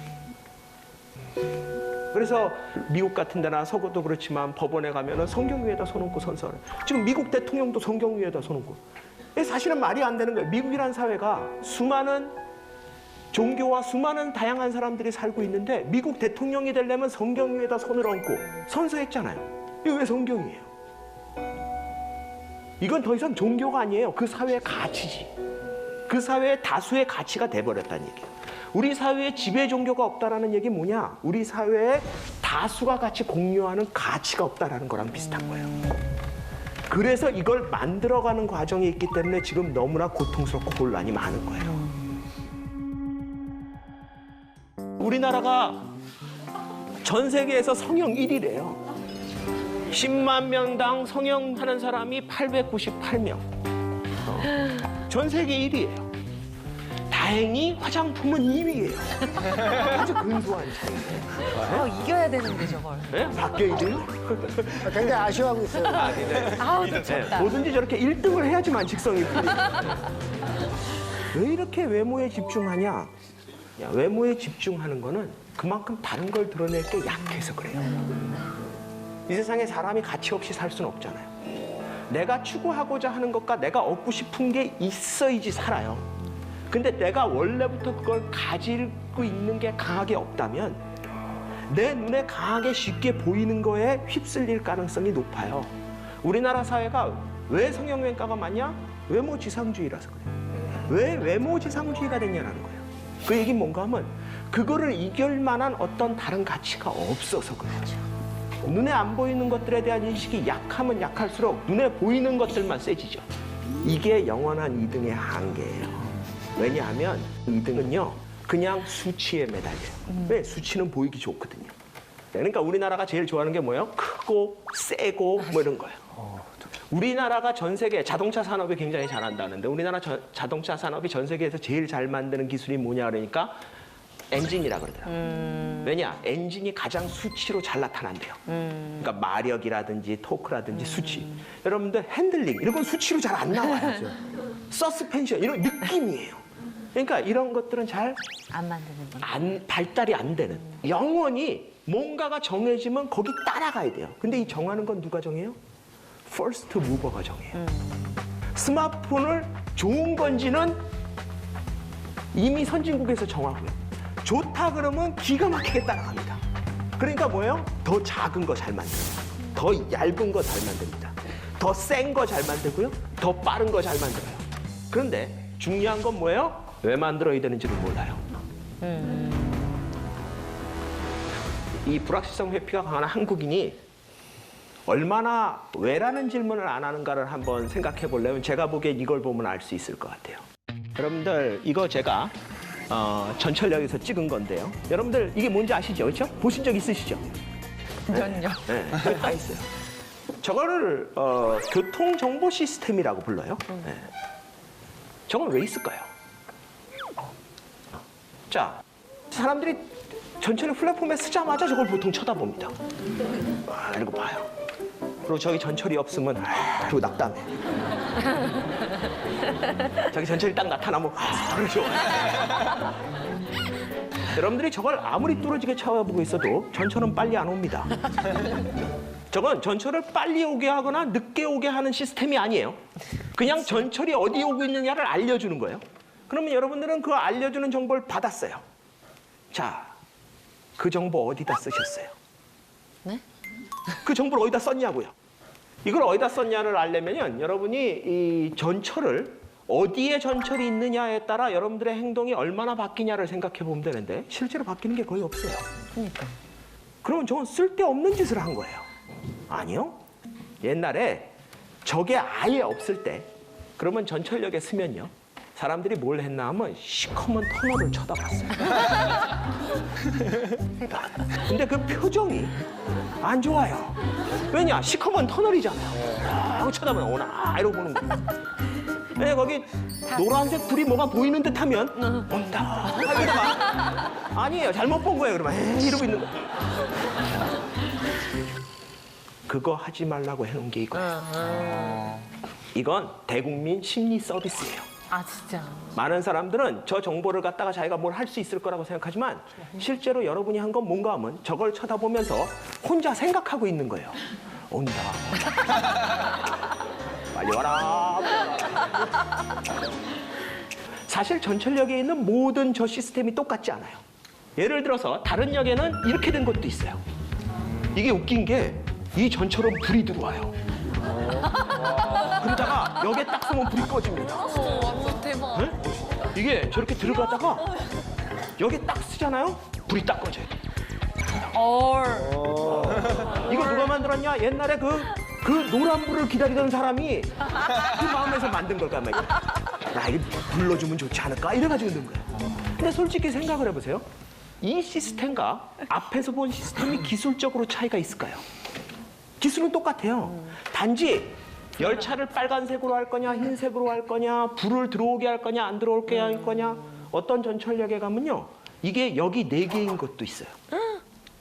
그래서 미국 같은 데나 서구도 그렇지만 법원에 가면은 성경 위에다 손 얹고 선서를. 지금 미국 대통령도 성경 위에다 손 얹고. 사실은 말이 안 되는 거예요. 미국이라는 사회가 수많은 종교와 수많은 다양한 사람들이 살고 있는데 미국 대통령이 되려면 성경 위에다 손을 얹고 선서했잖아요. 이거 왜 성경이에요? 이건 더 이상 종교가 아니에요. 그 사회의 가치지. 그 사회의 다수의 가치가 돼버렸다는 얘기예요. 우리 사회에 지배 종교가 없다라는 얘기 뭐냐? 우리 사회에 다수가 같이 공유하는 가치가 없다라는 거랑 비슷한 거예요. 그래서 이걸 만들어가는 과정이 있기 때문에 지금 너무나 고통스럽고 혼란이 많은 거예요. 우리나라가 전 세계에서 성형 1위래요. 10만 명당 성형하는 사람이 898명. 전 세계 1위예요. 다행히 화장품은 2위예요. 아주 근소한 차이예요. 이겨야 되는데 저걸. 네? 바뀌어야 돼요? 굉장히 아쉬워하고 있어요. 아우 좋다. 뭐든지 저렇게 1등을 해야지만 직성이 풀리죠. 왜 이렇게 외모에 집중하냐? 야, 외모에 집중하는 거는 그만큼 다른 걸 드러낼 게 약해서 그래요. 이 세상에 사람이 가치 없이 살 수는 없잖아요. 내가 추구하고자 하는 것과 내가 얻고 싶은 게 있어야지 살아요. 근데 내가 원래부터 그걸 가지고 있는 게 강하게 없다면 내 눈에 강하게 쉽게 보이는 거에 휩쓸릴 가능성이 높아요. 우리나라 사회가 왜 성형외과가 많냐? 외모지상주의라서 그래요. 왜 외모지상주의가 됐냐는 거예요. 그 얘기는 뭔가 하면 그거를 이길 만한 어떤 다른 가치가 없어서 그래요. 눈에 안 보이는 것들에 대한 인식이 약하면 약할수록 눈에 보이는 것들만 세지죠. 이게 영원한 2등의 한계예요. 왜냐하면 2등은요 그냥 수치에 매달려요. 왜? 수치는 보이기 좋거든요. 그러니까 우리나라가 제일 좋아하는 게 뭐예요? 크고 세고 뭐 이런 거예요. 우리나라가 전 세계 자동차 산업이 굉장히 잘한다는데 우리나라 자동차 산업이 전 세계에서 제일 잘 만드는 기술이 뭐냐 그러니까 엔진이라 그러더라고요. 왜냐? 엔진이 가장 수치로 잘 나타난대요. 그러니까 마력이라든지 토크라든지 수치. 여러분들 핸들링 이런 건 수치로 잘 안 나와요. 서스펜션 이런 느낌이에요. 그러니까 이런 것들은 잘 안 만드는 거. 발달이 안 되는. 영원히 뭔가가 정해지면 거기 따라가야 돼요. 근데 이 정하는 건 누가 정해요? 퍼스트 무버가 정해요. 스마트폰을 좋은 건지는 이미 선진국에서 정하고요. 좋다 그러면 기가 막히게 따라갑니다. 그러니까 뭐예요? 더 작은 거 잘 만들어요. 더 얇은 거 잘 만듭니다. 더 센 거 잘 만들고요. 더 빠른 거 잘 만들어요. 그런데 중요한 건 뭐예요? 왜 만들어야 되는지를 몰라요. 이 불확실성 회피가 강한 한국인이 얼마나 왜라는 질문을 안 하는가를 한번 생각해 보려면 제가 보기엔 이걸 보면 알 수 있을 것 같아요. 여러분들 이거 제가 전철역에서 찍은 건데요. 여러분들 이게 뭔지 아시죠? 그렇죠? 보신 적 있으시죠? 전요. 네, 여기 다 있어요. 저거를 교통정보 시스템이라고 불러요. 네. 저건 왜 있을까요? 자, 사람들이 전철의 플랫폼에 서자마자 저걸 보통 쳐다봅니다. 이러고 봐요. 그리고 저기 전철이 없으면 그리고 낙담해. 저기 전철이 딱 나타나면 그러죠. 여러분들이 저걸 아무리 뚫어지게 쳐다보고 있어도 전철은 빨리 안 옵니다. 저건 전철을 빨리 오게 하거나 늦게 오게 하는 시스템이 아니에요. 그냥 전철이 어디 오고 있느냐를 알려주는 거예요. 그러면 여러분들은 그 알려주는 정보를 받았어요. 자, 그 정보 어디다 쓰셨어요? 네? 그 정보를 어디다 썼냐고요? 이걸 어디다 썼냐를 알려면요, 여러분이 이 전철을 어디에 전철이 있느냐에 따라 여러분들의 행동이 얼마나 바뀌냐를 생각해 보면 되는데 실제로 바뀌는 게 거의 없어요. 그러니까. 그러면 저건 쓸데없는 짓을 한 거예요. 아니요. 옛날에 저게 아예 없을 때 그러면 전철역에 서면요, 사람들이 뭘 했나 하면 시커먼 터널을 쳐다봤어요. 근데 그 표정이 안 좋아요. 왜냐? 시커먼 터널이잖아요. 하고 쳐다보면 오나 이러고 보는 거예요. 네, 거기 노란색 불이 뭐가 보이는 듯 하면 온다. 이러다가 아니에요. 잘못 본 거예요. 그러면 이러고 있는 거예요. 그거 하지 말라고 해놓은 게 이거예요. 이건 대국민 심리 서비스예요. 아 진짜. 많은 사람들은 저 정보를 갖다가 자기가 뭘 할 수 있을 거라고 생각하지만 실제로 여러분이 한 건 뭔가 하면 저걸 쳐다보면서 혼자 생각하고 있는 거예요. 온다. 빨리 와라. 사실 전철역에 있는 모든 저 시스템이 똑같지 않아요. 예를 들어서 다른 역에는 이렇게 된 것도 있어요. 이게 웃긴 게 이 전철은 불이 들어와요. 그러다가 역에 딱 서면 불이 꺼집니다. 완전 대박. 네? 이게 저렇게 들어가다가 여기 딱 쓰잖아요? 불이 딱 꺼져요. 이거 누가 만들었냐? 옛날에 그 노란 불을 기다리던 사람이 그 마음에서 만든 걸까 말이야. 야, 이거 불러주면 좋지 않을까? 이래가지고 넣은 거예요. 근데 솔직히 생각을 해보세요. 이 시스템과 앞에서 본 시스템이 기술적으로 차이가 있을까요? 기술은 똑같아요. 단지 열차를 빨간색으로 할 거냐, 흰색으로 할 거냐, 불을 들어오게 할 거냐, 안 들어오게 할 거냐. 어떤 전철역에 가면요, 이게 여기 4개인 것도 있어요.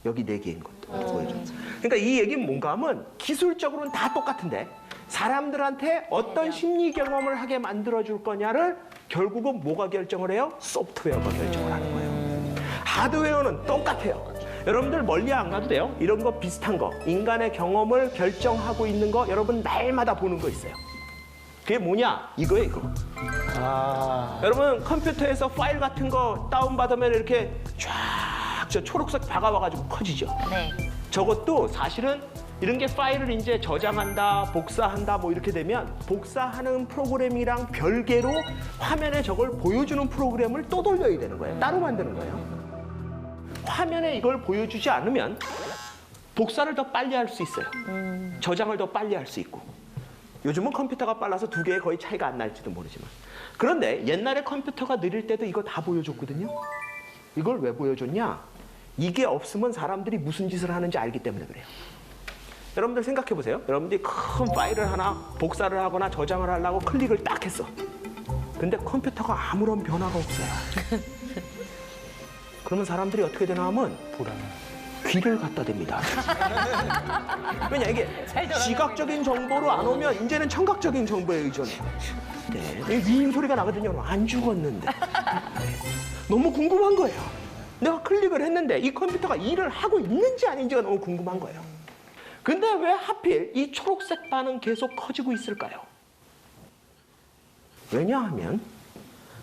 여기 4개인 것도 보여줘요. 그러니까 이 얘기는 뭔가 하면 기술적으로는 다 똑같은데 사람들한테 어떤 심리 경험을 하게 만들어줄 거냐를 결국은 뭐가 결정을 해요? 소프트웨어가 결정을 하는 거예요. 하드웨어는 똑같아요. 여러분들 멀리 안 가도 돼요. 이런 거 비슷한 거, 인간의 경험을 결정하고 있는 거 여러분 날마다 보는 거 있어요. 그게 뭐냐? 이거예요, 이거. 여러분 컴퓨터에서 파일 같은 거 다운받으면 이렇게 쫙 저 초록색 바가 와가지고 커지죠. 네. 저것도 사실은 이런 게 파일을 이제 저장한다, 복사한다 뭐 이렇게 되면 복사하는 프로그램이랑 별개로 화면에 저걸 보여주는 프로그램을 또 돌려야 되는 거예요. 따로 만드는 거예요. 화면에 이걸 보여주지 않으면 복사를 더 빨리 할 수 있어요. 저장을 더 빨리 할 수 있고. 요즘은 컴퓨터가 빨라서 두 개의 거의 차이가 안 날지도 모르지만. 그런데 옛날에 컴퓨터가 느릴 때도 이거 다 보여줬거든요. 이걸 왜 보여줬냐? 이게 없으면 사람들이 무슨 짓을 하는지 알기 때문에 그래요. 여러분들 생각해 보세요. 여러분들이 큰 파일을 하나 복사를 하거나 저장을 하려고 클릭을 딱 했어. 근데 컴퓨터가 아무런 변화가 없어요. 그러면 사람들이 어떻게 되나 하면 귀를 갖다 댑니다. 왜냐, 이게 시각적인 정보로 안 오면 이제는 청각적인 정보에 의존해. 네, 위임 소리가 나거든요. 안 죽었는데. 너무 궁금한 거예요. 내가 클릭을 했는데 이 컴퓨터가 일을 하고 있는지 아닌지가 너무 궁금한 거예요. 근데 왜 하필 이 초록색 반은 계속 커지고 있을까요? 왜냐하면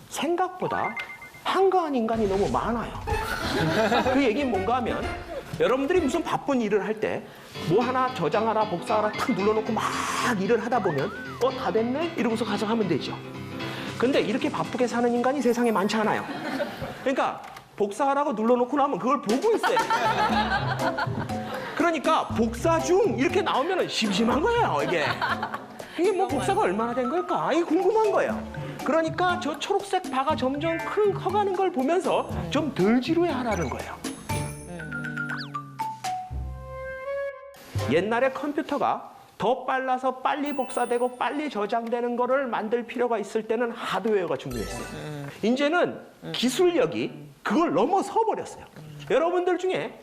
생각보다 한가한 인간이 너무 많아요. 그 얘기는 뭔가 하면 여러분들이 무슨 바쁜 일을 할 때 뭐 하나 저장하라 복사하라 탁 눌러놓고 막 일을 하다 보면 다 됐네? 이러고서 가서 하면 되죠. 근데 이렇게 바쁘게 사는 인간이 세상에 많지 않아요. 그러니까 복사하라고 눌러놓고 나면 그걸 보고 있어요. 그러니까 복사 중 이렇게 나오면 심심한 거예요, 이게. 이게 뭐 복사가 얼마나 된 걸까? 이게 궁금한 거예요. 그러니까 저 초록색 바가 점점 커가는 걸 보면서 좀 덜 지루해 하라는 거예요. 옛날에 컴퓨터가 더 빨라서 빨리 복사되고 빨리 저장되는 거를 만들 필요가 있을 때는 하드웨어가 중요했어요. 이제는 기술력이 그걸 넘어서 버렸어요. 여러분들 중에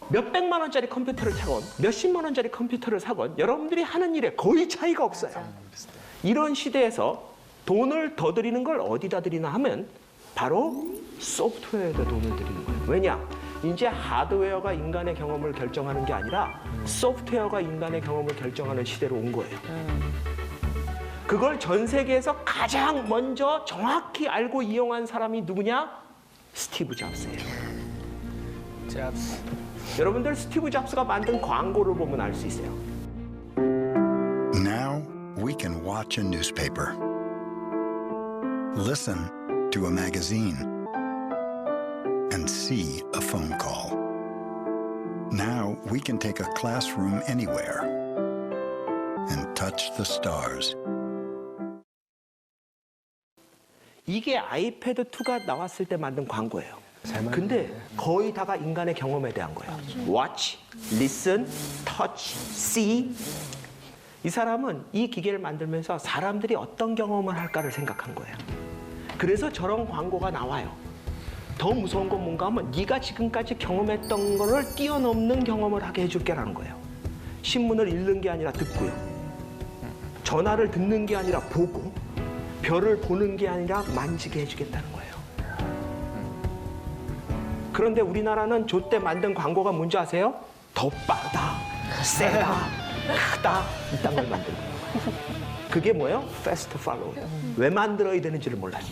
몇백만 원짜리 컴퓨터를 사건 몇십만 원짜리 컴퓨터를 사건 여러분들이 하는 일에 거의 차이가 없어요. 이런 시대에서 돈을 더 들이는 걸 어디다 들이나 하면 바로 소프트웨어에다 돈을 들이는 거예요. 왜냐? 이제 하드웨어가 인간의 경험을 결정하는 게 아니라 소프트웨어가 인간의 경험을 결정하는 시대로 온 거예요. 그걸 전 세계에서 가장 먼저 정확히 알고 이용한 사람이 누구냐? 스티브 잡스예요. 잡스. 여러분들 스티브 잡스가 만든 광고를 보면 알 수 있어요. Now we can watch a newspaper, listen to a magazine, and see a phone call. Now we can take a classroom anywhere and touch the stars. 이게 아이패드 2가 나왔을 때 만든 광고예요. 근데 거의 다가 인간의 경험에 대한 거예요. Watch, listen, touch, see. 이 사람은 이 기계를 만들면서 사람들이 어떤 경험을 할까를 생각한 거예요. 그래서 저런 광고가 나와요. 더 무서운 건 뭔가 하면 네가 지금까지 경험했던 거를 뛰어넘는 경험을 하게 해줄게라는 거예요. 신문을 읽는 게 아니라 듣고요. 전화를 듣는 게 아니라 보고, 별을 보는 게 아니라 만지게 해주겠다는 거예요. 그런데 우리나라는 저때 만든 광고가 뭔지 아세요? 더 빠르다, 세다, 크다 이딴 걸 만든 거예요. 그게 뭐예요? Fast follow. 왜 만들어야 되는지를 몰라요.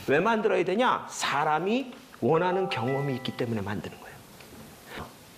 왜 만들어야 되냐? 사람이 원하는 경험이 있기 때문에 만드는 거예요.